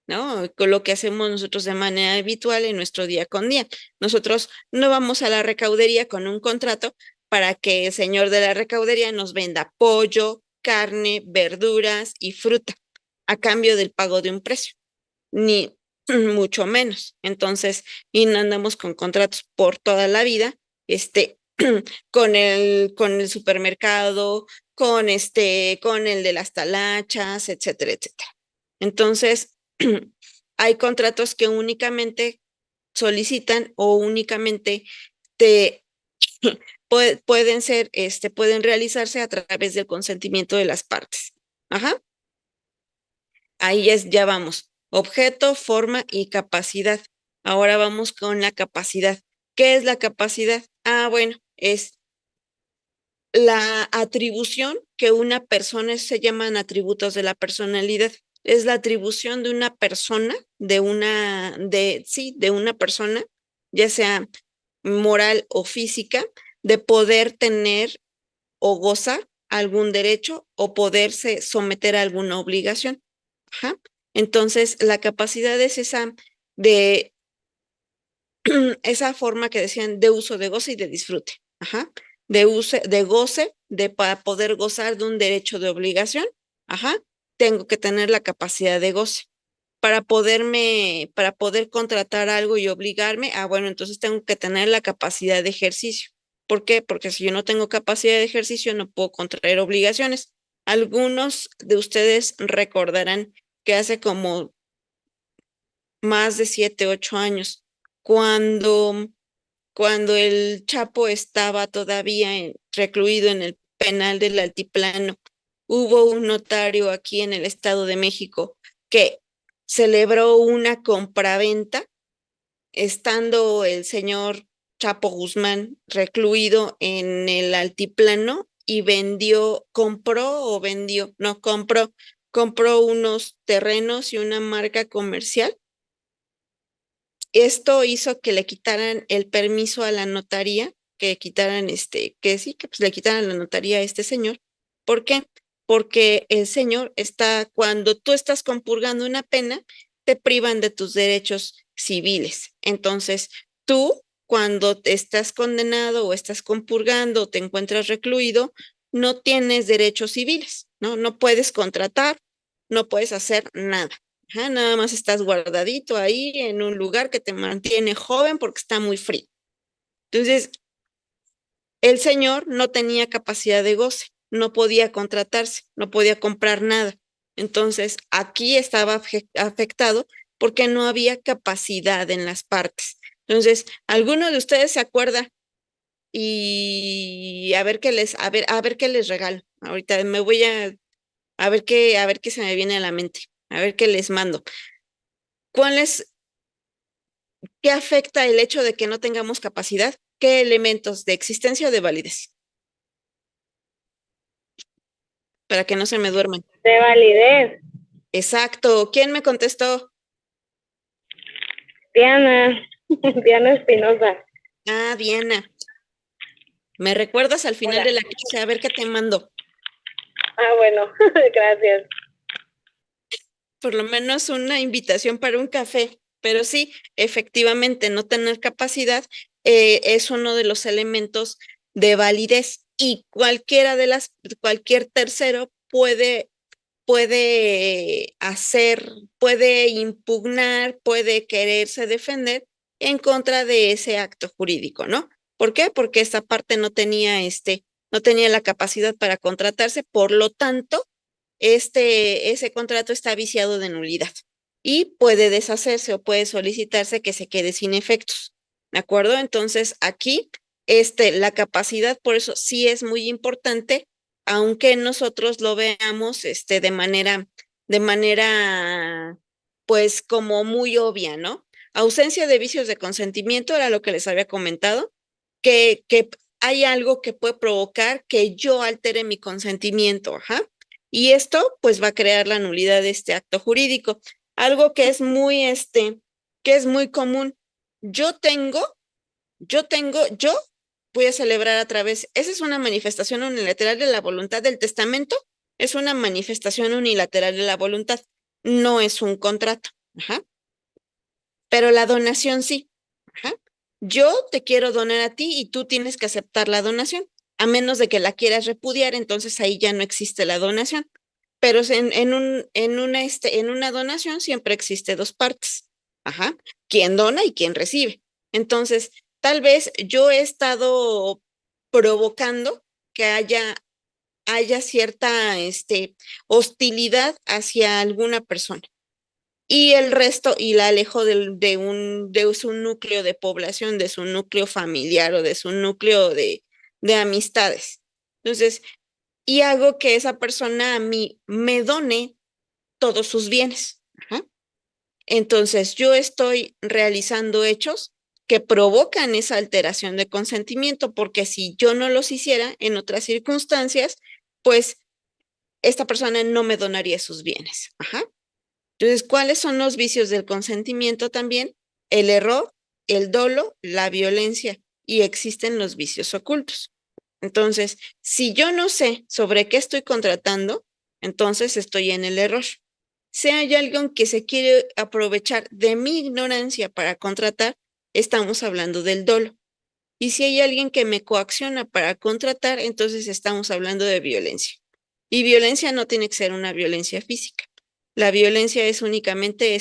¿no? Con lo que hacemos nosotros de manera habitual en nuestro día con día. Nosotros no vamos a la recaudería con un contrato para que el señor de la recaudería nos venda pollo, carne, verduras y fruta. a cambio del pago de un precio, ni mucho menos. Entonces, y no andamos con contratos por toda la vida, con el supermercado, con el de las talachas, etcétera, etcétera. Entonces, hay contratos que únicamente solicitan o únicamente te pueden ser, pueden realizarse a través del consentimiento de las partes. Ajá. Ahí ya vamos. Objeto, forma y capacidad. Ahora vamos con la capacidad. ¿Qué es la capacidad? Ah, bueno, es la atribución que una persona, se llaman atributos de la personalidad. Es la atribución de una persona, de una persona, ya sea moral o física, de poder tener o gozar algún derecho o poderse someter a alguna obligación. Ajá. Entonces, la capacidad es esa de esa forma que decían de uso, de goce y de disfrute. Ajá. De uso, de goce, de para poder gozar de un derecho de obligación. Ajá. Tengo que tener la capacidad de goce. Para poder contratar algo y obligarme, bueno, entonces tengo que tener la capacidad de ejercicio. ¿Por qué? Porque si yo no tengo capacidad de ejercicio, no puedo contraer obligaciones. Algunos de ustedes recordarán que hace como más de 7, 8 años, cuando, cuando el Chapo estaba todavía recluido en el penal del Altiplano, hubo un notario aquí en el Estado de México que celebró una compraventa estando el señor Chapo Guzmán recluido en el Altiplano y compró unos terrenos y una marca comercial. Esto hizo que le quitaran el permiso a la notaría, que quitaran que pues le quitaran la notaría a este señor. ¿Por qué? Porque el señor cuando tú estás compurgando una pena, te privan de tus derechos civiles. Entonces, tú, cuando estás condenado o estás compurgando o te encuentras recluido, no tienes derechos civiles, ¿no? No puedes contratar, no puedes hacer nada. Ajá, nada más estás guardadito ahí en un lugar que te mantiene joven porque está muy frío. Entonces, el señor no tenía capacidad de goce, no podía contratarse, no podía comprar nada. Entonces, aquí estaba afectado porque no había capacidad en las partes. Entonces, ¿alguno de ustedes se acuerda? Y a ver qué les regalo. Ahorita me voy a ver qué se me viene a la mente, a ver qué les mando. ¿Qué afecta el hecho de que no tengamos capacidad? ¿Qué elementos de existencia o de validez? Para que no se me duerman. De validez. Exacto. ¿Quién me contestó? Diana. Diana Espinosa. Ah, Diana. ¿Me recuerdas al final Hola. de la clase? A ver qué te mando. Bueno, gracias. Por lo menos una invitación para un café. Pero sí, efectivamente, no tener capacidad es uno de los elementos de validez y cualquier tercero puede impugnar, puede quererse defender en contra de ese acto jurídico, ¿no? ¿Por qué? Porque esta parte no tenía la capacidad para contratarse, por lo tanto, ese contrato está viciado de nulidad y puede deshacerse o puede solicitarse que se quede sin efectos, ¿de acuerdo? Entonces, aquí, la capacidad, por eso sí es muy importante, aunque nosotros lo veamos, de manera, pues, como muy obvia, ¿no? Ausencia de vicios de consentimiento era lo que les había comentado, que hay algo que puede provocar que yo altere mi consentimiento, ajá. Y esto, pues, va a crear la nulidad de este acto jurídico. Algo que es muy común. Yo tengo, yo voy a celebrar a través, esa es una manifestación unilateral de la voluntad del testamento, es una manifestación unilateral de la voluntad, no es un contrato, ajá. Pero la donación sí, ajá. Yo te quiero donar a ti y tú tienes que aceptar la donación, a menos de que la quieras repudiar, entonces ahí ya no existe la donación. pero en una donación siempre existe dos partes. Ajá. Quien dona y quien recibe. Entonces, tal vez yo he estado provocando que haya cierta hostilidad hacia alguna persona. Y el resto, y la alejo de su núcleo de población, de su núcleo familiar o de su núcleo de amistades. Entonces, y hago que esa persona a mí me done todos sus bienes. Ajá. Entonces, yo estoy realizando hechos que provocan esa alteración de consentimiento, porque si yo no los hiciera en otras circunstancias, pues esta persona no me donaría sus bienes. Ajá. Entonces, ¿cuáles son los vicios del consentimiento también? El error, el dolo, la violencia, y existen los vicios ocultos. Entonces, si yo no sé sobre qué estoy contratando, entonces estoy en el error. Si hay alguien que se quiere aprovechar de mi ignorancia para contratar, estamos hablando del dolo. Y si hay alguien que me coacciona para contratar, entonces estamos hablando de violencia. Y violencia no tiene que ser una violencia física. La violencia es únicamente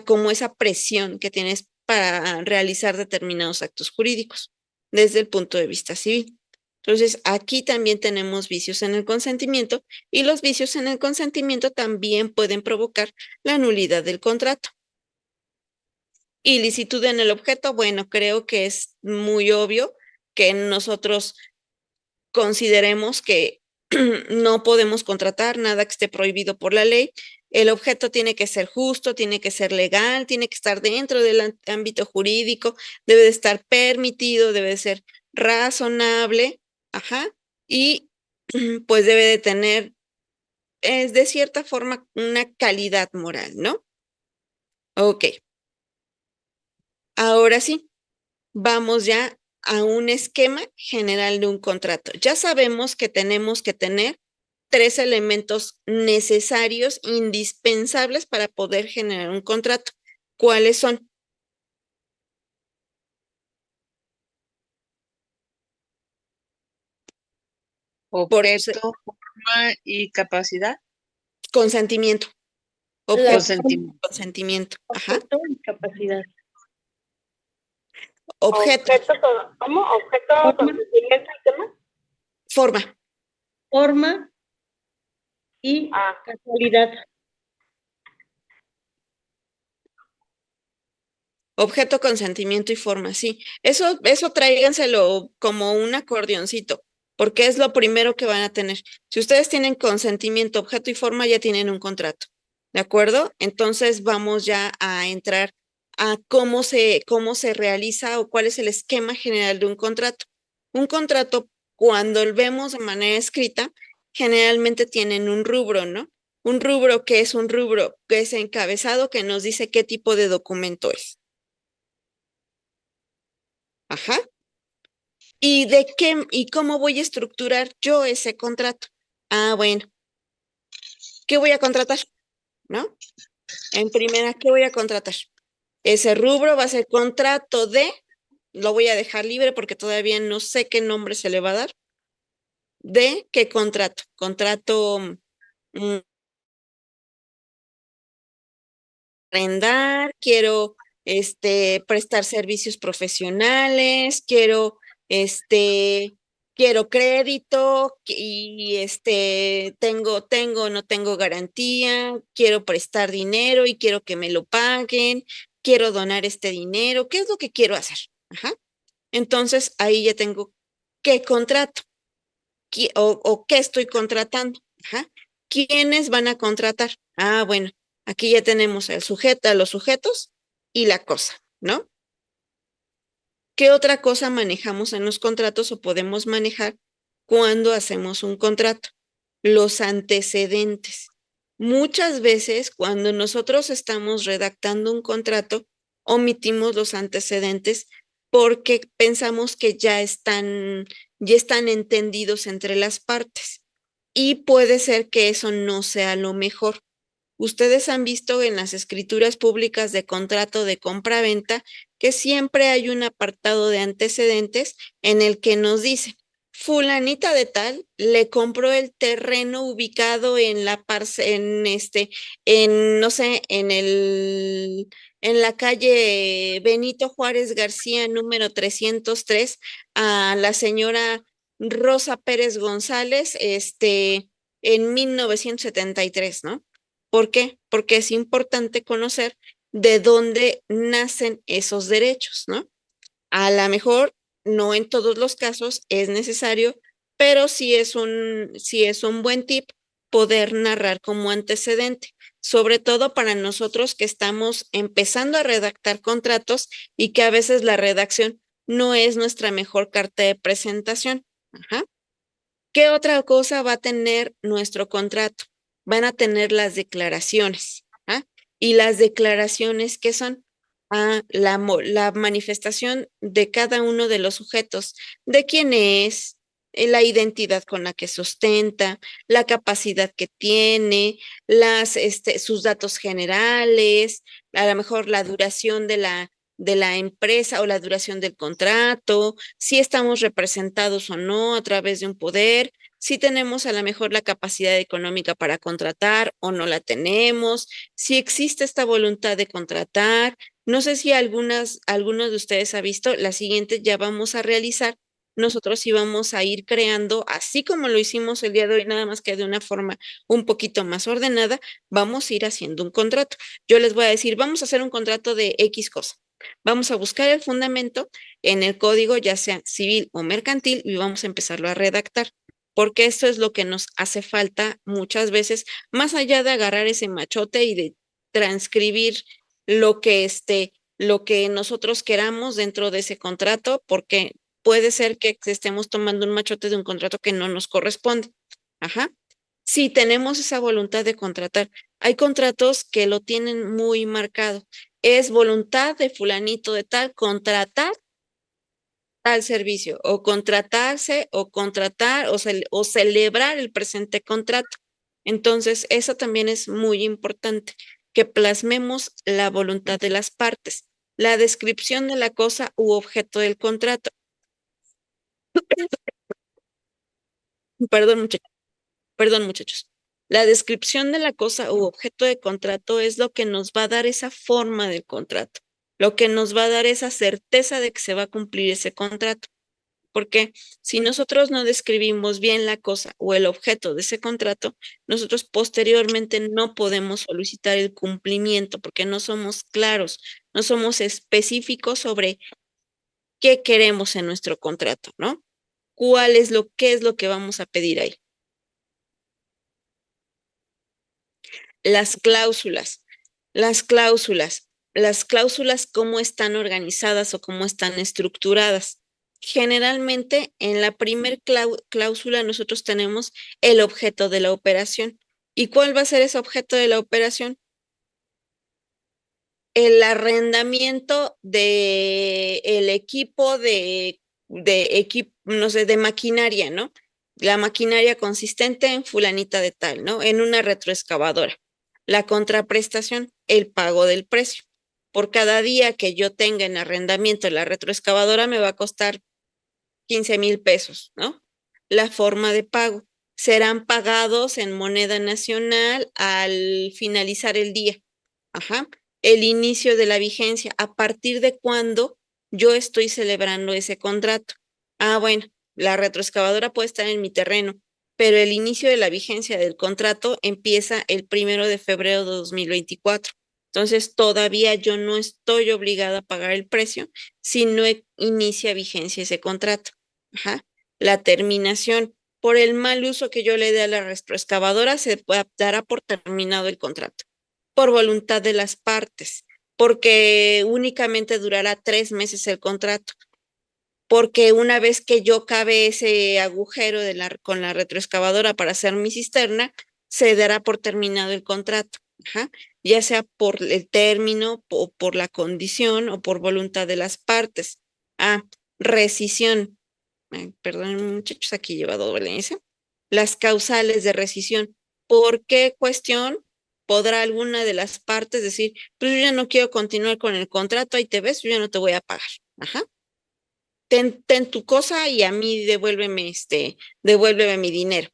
como esa presión que tienes para realizar determinados actos jurídicos desde el punto de vista civil. Entonces, aquí también tenemos vicios en el consentimiento, y los vicios en el consentimiento también pueden provocar la nulidad del contrato. Ilicitud en el objeto, bueno, creo que es muy obvio que nosotros consideremos que no podemos contratar nada que esté prohibido por la ley. El objeto tiene que ser justo, tiene que ser legal, tiene que estar dentro del ámbito jurídico, debe de estar permitido, debe de ser razonable, ajá, y pues debe de tener, es de cierta forma, una calidad moral, ¿no? Ok, ahora sí, vamos ya a un esquema general de un contrato. Ya sabemos que tenemos que tener tres elementos necesarios, indispensables para poder generar un contrato. ¿Cuáles son? Objeto, forma y capacidad. Consentimiento. La Objeto, Consentimiento. consentimiento. Ajá. objeto y capacidad. Objeto, ¿Cómo? Objeto, Forma. consentimiento y qué más. forma. Forma y casualidad. Objeto, consentimiento y forma, sí. Eso tráiganselo como un acordeoncito, porque es lo primero que van a tener. Si ustedes tienen consentimiento, objeto y forma, ya tienen un contrato. ¿De acuerdo? Entonces vamos ya a entrar a cómo se realiza o cuál es el esquema general de un contrato. Un contrato, cuando lo vemos de manera escrita, generalmente tienen un rubro, ¿no? Un rubro que es un rubro que es encabezado, que nos dice qué tipo de documento es. Ajá. ¿Y cómo voy a estructurar yo ese contrato? Ah, bueno, ¿qué voy a contratar? ¿No? En primera, ¿qué voy a contratar? Ese rubro va a ser contrato lo voy a dejar libre porque todavía no sé qué nombre se le va a dar. ¿De qué contrato? Contrato, arrendar, quiero prestar servicios profesionales, quiero crédito y no tengo garantía, quiero prestar dinero y quiero que me lo paguen, quiero donar este dinero, ¿qué es lo que quiero hacer? Ajá. Entonces ahí ya tengo qué contrato o qué estoy contratando. Ajá. ¿Quiénes van a contratar? Ah, bueno, aquí ya tenemos el sujeto, a los sujetos y la cosa, ¿no? ¿Qué otra cosa manejamos en los contratos o podemos manejar cuando hacemos un contrato? Los antecedentes. Muchas veces cuando nosotros estamos redactando un contrato, omitimos los antecedentes porque pensamos que ya están entendidos entre las partes. Y puede ser que eso no sea lo mejor. Ustedes han visto en las escrituras públicas de contrato de compra-venta que siempre hay un apartado de antecedentes en el que nos dice, fulanita de tal le compró el terreno ubicado en no sé, en la calle Benito Juárez García, número 303, a la señora Rosa Pérez González, en 1973, ¿no? ¿Por qué? Porque es importante conocer de dónde nacen esos derechos, ¿no? A lo mejor no en todos los casos es necesario, pero sí es un buen tip poder narrar como antecedente, sobre todo para nosotros que estamos empezando a redactar contratos y que a veces la redacción no es nuestra mejor carta de presentación. Ajá. ¿Qué otra cosa va a tener nuestro contrato? Van a tener las declaraciones. ¿Ah? Y las declaraciones que son la manifestación de cada uno de los sujetos, de quién es, la identidad con la que sustenta, la capacidad que tiene, sus datos generales, a lo mejor la duración de la empresa o la duración del contrato, si estamos representados o no a través de un poder, si tenemos a lo mejor la capacidad económica para contratar o no la tenemos, si existe esta voluntad de contratar. No sé si algunos de ustedes ha visto, la siguiente ya vamos a realizar. Nosotros íbamos a ir creando, así como lo hicimos el día de hoy, nada más que de una forma un poquito más ordenada, vamos a ir haciendo un contrato. Yo les voy a decir, vamos a hacer un contrato de X cosa. Vamos a buscar el fundamento en el código, ya sea civil o mercantil, y vamos a empezarlo a redactar, porque esto es lo que nos hace falta muchas veces, más allá de agarrar ese machote y de transcribir lo que lo que nosotros queramos dentro de ese contrato, porque puede ser que estemos tomando un machote de un contrato que no nos corresponde. Ajá. Si tenemos esa voluntad de contratar, hay contratos que lo tienen muy marcado. Es voluntad de fulanito de tal contratar tal servicio o contratarse o contratar o celebrar el presente contrato. Entonces, eso también es muy importante, que plasmemos la voluntad de las partes, la descripción de la cosa u objeto del contrato. Perdón, perdón, muchachos. La descripción de la cosa u objeto de contrato es lo que nos va a dar esa forma del contrato, lo que nos va a dar esa certeza de que se va a cumplir ese contrato. Porque si nosotros no describimos bien la cosa o el objeto de ese contrato, nosotros posteriormente no podemos solicitar el cumplimiento porque no somos claros, no somos específicos sobre qué queremos en nuestro contrato, ¿no? ¿Qué es lo que vamos a pedir ahí? Las cláusulas, las cláusulas, cómo están organizadas o cómo están estructuradas. Generalmente, en la primer cláusula nosotros tenemos el objeto de la operación. ¿Y cuál va a ser ese objeto de la operación? El arrendamiento de el equipo no sé, de maquinaria, ¿no? La maquinaria consistente en fulanita de tal, ¿no? En una retroexcavadora. La contraprestación, el pago del precio. Por cada día que yo tenga en arrendamiento la retroexcavadora me va a costar 15,000 pesos, ¿no? La forma de pago. Serán pagados en moneda nacional al finalizar el día. Ajá. El inicio de la vigencia, a partir de cuándo yo estoy celebrando ese contrato. Ah, bueno, la retroexcavadora puede estar en mi terreno, pero el inicio de la vigencia del contrato empieza el 1 de febrero de 2024. Entonces, todavía yo no estoy obligada a pagar el precio si no inicia vigencia ese contrato. Ajá. La terminación por el mal uso que yo le dé a la retroexcavadora se dará por terminado el contrato por voluntad de las partes, porque únicamente durará 3 meses el contrato, porque una vez que yo cabe ese agujero con la retroexcavadora para hacer mi cisterna, se dará por terminado el contrato. Ajá. Ya sea por el término o por la condición o por voluntad de las partes. Ah, rescisión. Perdón, muchachos, aquí lleva doble S. Las causales de rescisión. ¿Por qué cuestión podrá alguna de las partes decir, pues yo ya no quiero continuar con el contrato, ahí te ves, yo ya no te voy a pagar? Ajá. ten tu cosa y a mí devuélveme mi dinero.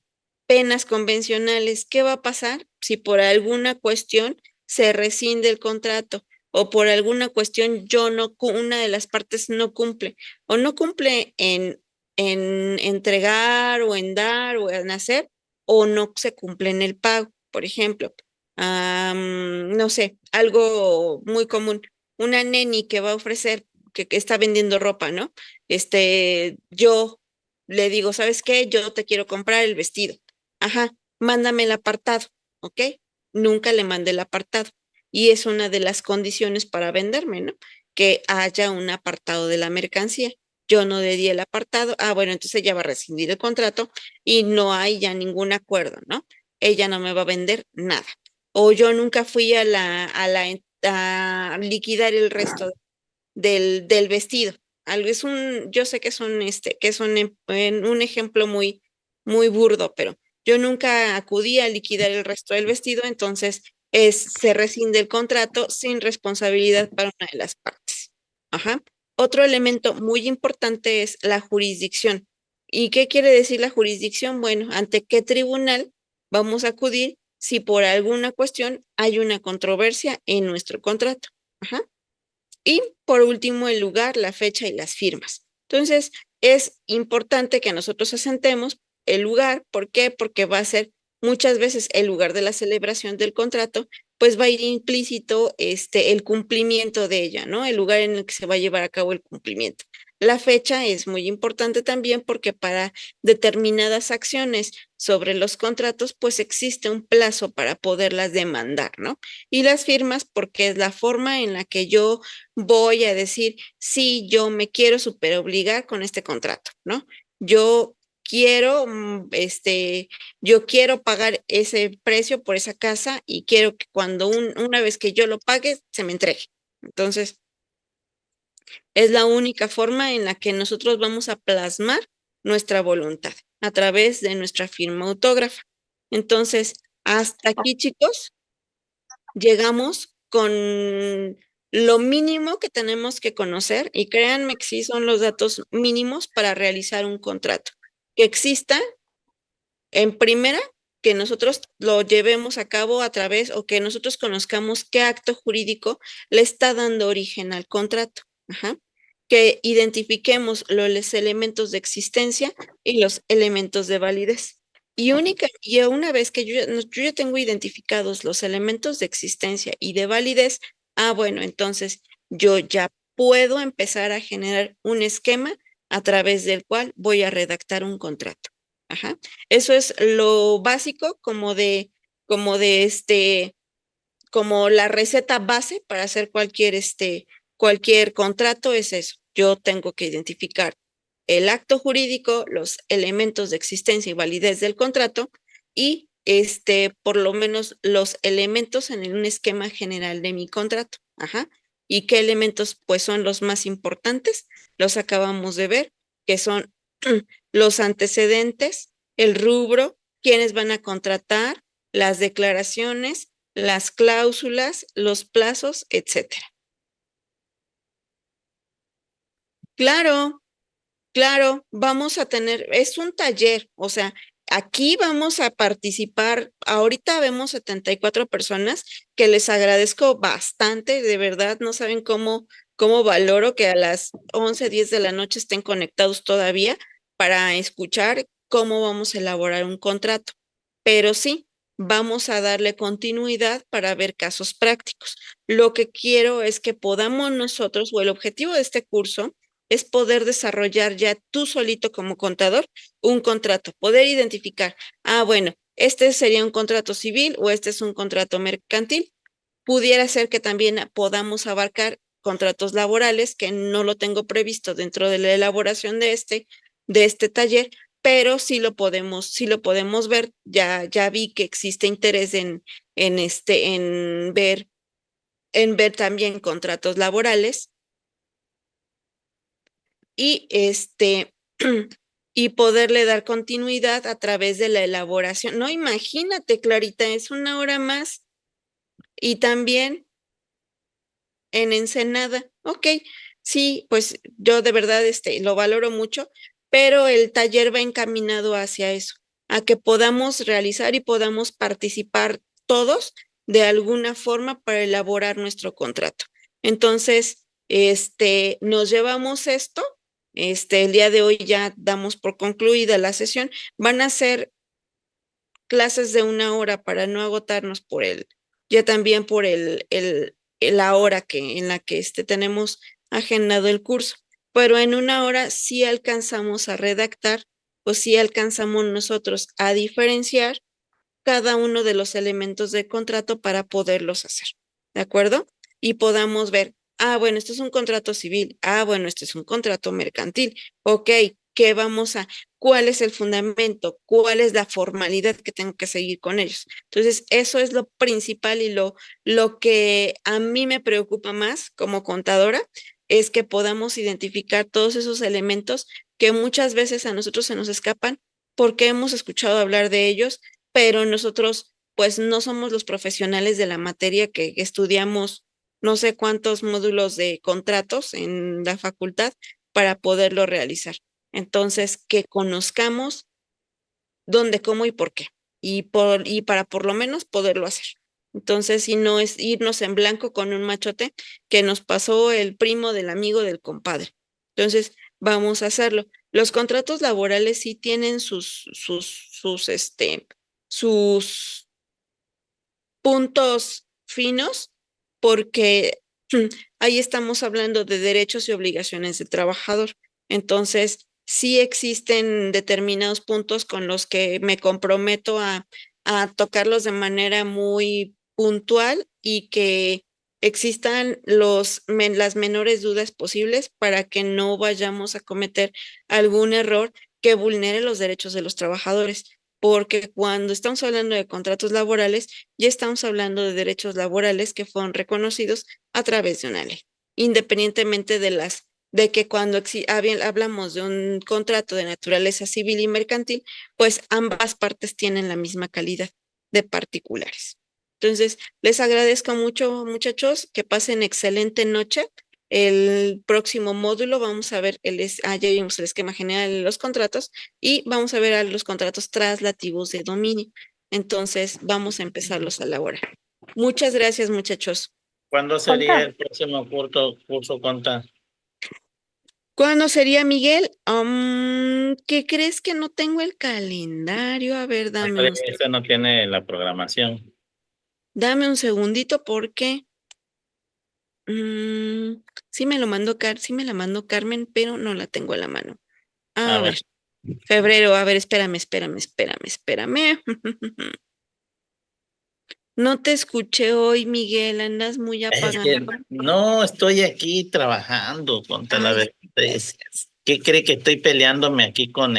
Penas convencionales, ¿qué va a pasar si por alguna cuestión se rescinde el contrato o por alguna cuestión una de las partes no cumple o no cumple en entregar o en dar o en hacer o no se cumple en el pago? Por ejemplo, no sé, algo muy común, una neni que va a ofrecer, que está vendiendo ropa, ¿no? Yo le digo, ¿sabes qué? Yo te quiero comprar el vestido. Ajá, mándame el apartado, ¿ok? Nunca le mandé el apartado. Y es una de las condiciones para venderme, ¿no? Que haya un apartado de la mercancía. Yo no le di el apartado. Ah, bueno, entonces ella va a rescindir el contrato y no hay ya ningún acuerdo, ¿no? Ella no me va a vender nada. O yo nunca fui a liquidar el resto del vestido. Yo sé que en un ejemplo muy burdo, pero yo nunca acudí a liquidar el resto del vestido, entonces se rescinde el contrato sin responsabilidad para una de las partes. Ajá. Otro elemento muy importante es la jurisdicción. ¿Y qué quiere decir la jurisdicción? Bueno, ¿ante qué tribunal vamos a acudir si por alguna cuestión hay una controversia en nuestro contrato? Ajá. Y por último, el lugar, la fecha y las firmas. Entonces, es importante que nosotros asentemos el lugar. ¿Por qué? Porque va a ser muchas veces el lugar de la celebración del contrato, pues va a ir implícito el cumplimiento de ella, ¿no? El lugar en el que se va a llevar a cabo el cumplimiento. La fecha es muy importante también porque para determinadas acciones sobre los contratos, pues existe un plazo para poderlas demandar, ¿no? Y las firmas porque es la forma en la que yo voy a decir, sí, yo me quiero superobligar con este contrato, ¿no? Yo quiero, yo quiero pagar ese precio por esa casa y quiero que una vez que yo lo pague, se me entregue. Entonces, es la única forma en la que nosotros vamos a plasmar nuestra voluntad a través de nuestra firma autógrafa. Entonces, hasta aquí, chicos, llegamos con lo mínimo que tenemos que conocer y créanme que sí son los datos mínimos para realizar un contrato. Que exista en primera, que nosotros lo llevemos a cabo a través o que nosotros conozcamos qué acto jurídico le está dando origen al contrato. Ajá. Que identifiquemos los elementos de existencia y los elementos de validez. Y una vez que yo ya tengo identificados los elementos de existencia y de validez, bueno, entonces yo ya puedo empezar a generar un esquema a través del cual voy a redactar un contrato. Ajá. Eso es lo básico como de como la receta base para hacer cualquier contrato es eso. Yo tengo que identificar el acto jurídico, los elementos de existencia y validez del contrato y por lo menos los elementos en un esquema general de mi contrato. Ajá. ¿Y qué elementos pues son los más importantes? Los acabamos de ver, que son los antecedentes, el rubro, quiénes van a contratar, las declaraciones, las cláusulas, los plazos, etcétera. Claro, claro, vamos a tener, es un taller, o sea, aquí vamos a participar, ahorita vemos 74 personas que les agradezco bastante, de verdad, no saben cómo valoro que a las 11:10 de la noche estén conectados todavía para escuchar cómo vamos a elaborar un contrato. Pero sí, vamos a darle continuidad para ver casos prácticos. Lo que quiero es que podamos nosotros, o el objetivo de este curso, es poder desarrollar ya tú solito como contador un contrato, poder identificar, bueno, este sería un contrato civil o este es un contrato mercantil. Pudiera ser que también podamos abarcar contratos laborales, que no lo tengo previsto dentro de la elaboración de este taller, pero sí lo podemos ver. Ya vi que existe interés en ver también contratos laborales y y poderle dar continuidad a través de la elaboración. No, imagínate, Clarita, es una hora más. Y también en Ensenada. Ok, Sí, pues yo de verdad lo valoro mucho, pero el taller va encaminado hacia eso, a que podamos realizar y podamos participar todos de alguna forma para elaborar nuestro contrato. Entonces, nos llevamos esto, el día de hoy ya damos por concluida la sesión. Van a ser clases de 1 hora para no agotarnos ya también por la hora en la que tenemos agendado el curso. Pero en 1 hora sí alcanzamos a redactar o sí alcanzamos nosotros a diferenciar cada uno de los elementos del contrato para poderlos hacer, ¿de acuerdo? Y podamos ver, bueno, esto es un contrato civil, bueno, esto es un contrato mercantil, ok, ¿qué cuál es el fundamento, cuál es la formalidad que tengo que seguir con ellos? Entonces, eso es lo principal y lo que a mí me preocupa más como contadora, es que podamos identificar todos esos elementos que muchas veces a nosotros se nos escapan porque hemos escuchado hablar de ellos, pero nosotros pues no somos los profesionales de la materia que estudiamos no sé cuántos módulos de contratos en la facultad para poderlo realizar. Entonces, que conozcamos dónde, cómo y por qué, y para por lo menos poderlo hacer. Entonces, si no es irnos en blanco con un machote que nos pasó el primo del amigo del compadre. Entonces, vamos a hacerlo. Los contratos laborales sí tienen sus puntos finos, porque ahí estamos hablando de derechos y obligaciones del trabajador. Entonces, sí existen determinados puntos con los que me comprometo a tocarlos de manera muy puntual y que existan las menores dudas posibles para que no vayamos a cometer algún error que vulnere los derechos de los trabajadores, porque cuando estamos hablando de contratos laborales, ya estamos hablando de derechos laborales que fueron reconocidos a través de una ley, independientemente de que cuando hablamos de un contrato de naturaleza civil y mercantil, pues ambas partes tienen la misma calidad de particulares. Entonces, les agradezco mucho, muchachos, que pasen excelente noche. El próximo módulo vamos a ver ya vimos el esquema general de los contratos y vamos a ver a los contratos traslativos de dominio. Entonces, vamos a empezarlos a elaborar. Muchas gracias, muchachos. ¿Cuándo sería el próximo curso Conta? ¿Cuándo sería, Miguel? ¿Qué crees que no tengo el calendario? A ver, Ese no tiene la programación. dame un segundito porque sí me la mandó Carmen, pero no la tengo a la mano. A ver, febrero, a ver, espérame. No te escuché hoy, Miguel, andas muy apagado. No, estoy aquí trabajando contra la verdad. ¿Qué cree que estoy peleándome aquí con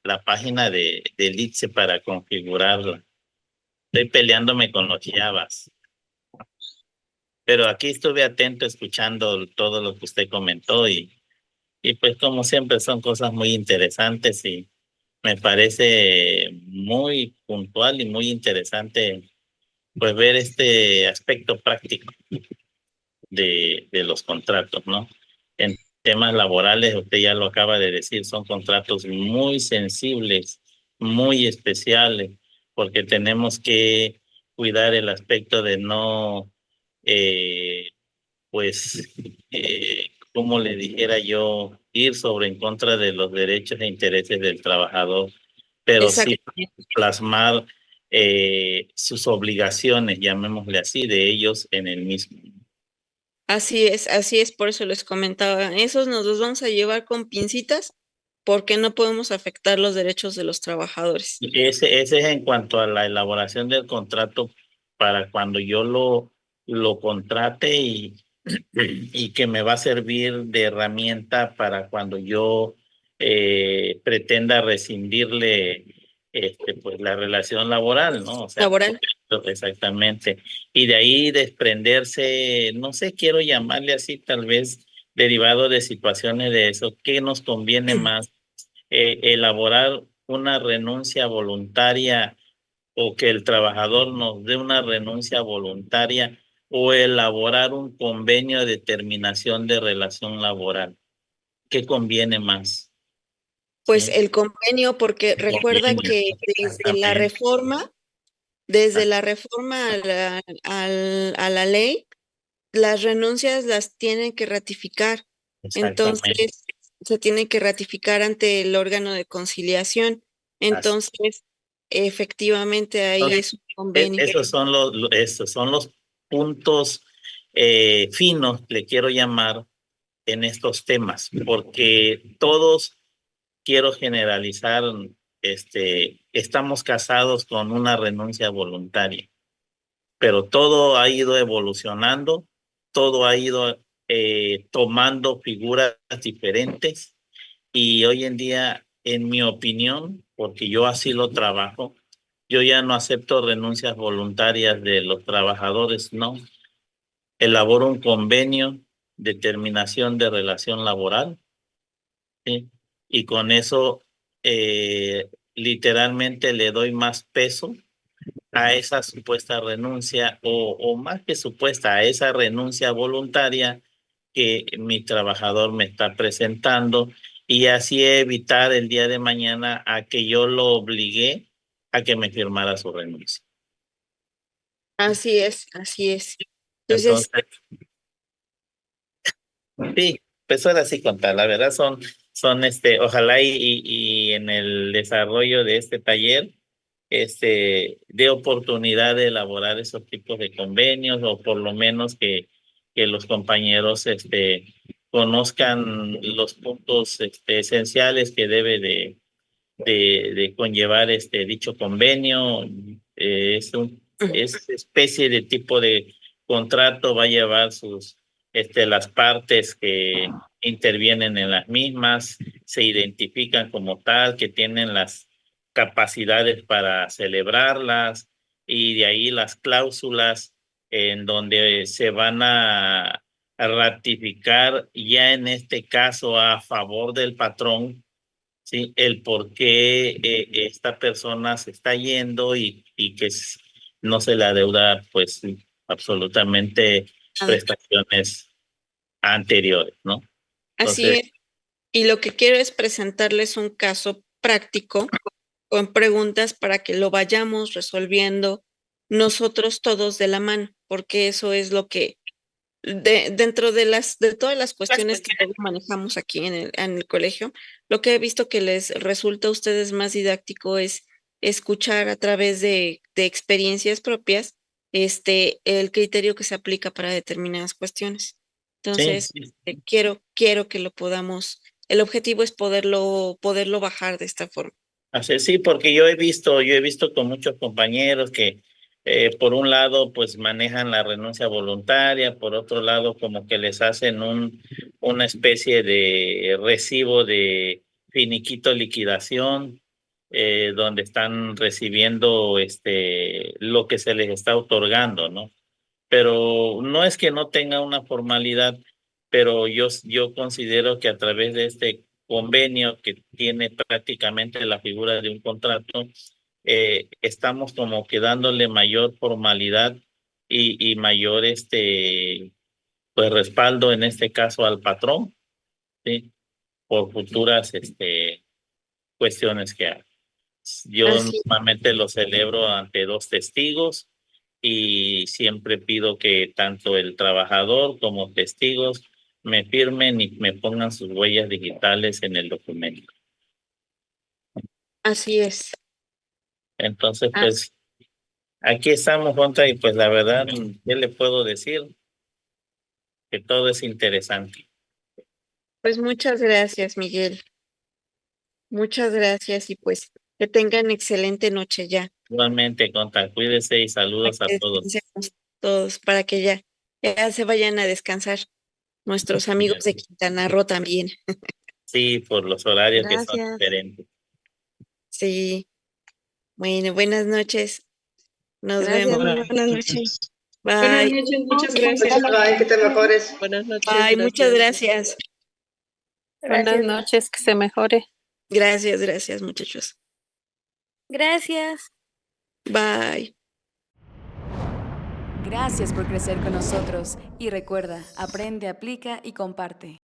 la página del ITSE para configurarla? Estoy peleándome con los Javas. Pero aquí estuve atento escuchando todo lo que usted comentó y pues como siempre son cosas muy interesantes y me parece muy puntual y muy interesante pues ver este aspecto práctico de los contratos, ¿no? En temas laborales, usted ya lo acaba de decir, son contratos muy sensibles, muy especiales, porque tenemos que cuidar el aspecto de no, como le dijera yo, ir sobre en contra de los derechos e intereses del trabajador, pero sí plasmar sus obligaciones, llamémosle así, de ellos en el mismo. Así es, por eso les comentaba, esos nos los vamos a llevar con pincitas porque no podemos afectar los derechos de los trabajadores. Ese es en cuanto a la elaboración del contrato para cuando yo lo contrate y que me va a servir de herramienta para cuando yo pretenda rescindirle pues la relación laboral, ¿no? O sea, laboral. Exactamente. Y de ahí desprenderse, no sé, quiero llamarle así, tal vez derivado de situaciones de eso, ¿qué nos conviene más? Elaborar una renuncia voluntaria o que el trabajador nos dé una renuncia voluntaria o elaborar un convenio de terminación de relación laboral? ¿Qué conviene más? Pues ¿Sí? el convenio, porque recuerda Convenio, que desde la reforma a la ley, las renuncias las tienen que ratificar. Exactamente. Entonces, se tiene que ratificar ante el órgano de conciliación. Así. Entonces, efectivamente, ahí es un convenio. Esos son los puntos finos, le quiero llamar, en estos temas, porque todos, quiero generalizar, estamos casados con una renuncia voluntaria, pero todo ha ido evolucionando, todo ha ido tomando figuras diferentes y hoy en día, en mi opinión, porque yo así lo trabajo, yo ya no acepto renuncias voluntarias de los trabajadores, no. Elaboro un convenio de terminación de relación laboral, ¿sí? Y con eso literalmente le doy más peso a esa supuesta renuncia o más que supuesta, a esa renuncia voluntaria que mi trabajador me está presentando y así evitar el día de mañana a que yo lo obligué a que me firmara su renuncia. Así es, así es. Entonces, Entonces, sí, pues ahora sí contar, la verdad ojalá y en el desarrollo de este taller, dé oportunidad de elaborar esos tipos de convenios o por lo menos que los compañeros, conozcan los puntos, esenciales que debe de conllevar dicho convenio. Es especie de tipo de contrato, va a llevar las partes que intervienen en las mismas, se identifican como tal, que tienen las capacidades para celebrarlas y de ahí las cláusulas en donde se van a ratificar ya en este caso a favor del patrón. Sí, el por qué esta persona se está yendo y que no se le adeuda pues absolutamente prestaciones anteriores, ¿no? así Entonces, es. Y lo que quiero es presentarles un caso práctico con preguntas para que lo vayamos resolviendo nosotros todos de la mano, porque eso es lo que dentro de todas las cuestiones que luego manejamos aquí en el colegio, lo que he visto que les resulta a ustedes más didáctico es escuchar a través de experiencias propias, el criterio que se aplica para determinadas cuestiones. sí, Entonces, sí. quiero que lo podamos, el objetivo es poderlo bajar de esta forma. Así, sí, porque yo he visto con muchos compañeros que por un lado pues manejan la renuncia voluntaria, por otro lado como que les hacen una especie de recibo de finiquito liquidación, donde están recibiendo lo que se les está otorgando, ¿no? Pero no es que no tenga una formalidad, pero yo considero que a través de este convenio que tiene prácticamente la figura de un contrato, estamos como que dándole mayor formalidad y mayor pues respaldo en este caso al patrón, ¿sí? Por futuras cuestiones que haga. Yo Así, normalmente lo celebro ante dos testigos y siempre pido que tanto el trabajador como testigos me firmen y me pongan sus huellas digitales en el documento. así es. Entonces, Así. pues aquí estamos, Contra, y pues la verdad, ¿qué le puedo decir? Que todo es interesante. Pues muchas gracias, Miguel. Muchas gracias y pues que tengan excelente noche ya. Igualmente, Contra, cuídese y Para saludos a que todos. descansemos todos, para que ya se vayan a descansar nuestros amigos de Quintana Roo también. Sí, por los horarios que son Gracias. diferentes. Sí, bueno, buenas noches. Nos Gracias, vemos. muy buenas noches. Buenas Bye. noches, muchas gracias. Bye, que te mejores. Buenas noches, Bye, muchas gracias. gracias. Buenas Gracias. noches, que se mejore. Gracias, muchachos. Gracias. Bye. Gracias por crecer con nosotros y recuerda, aprende, aplica y comparte.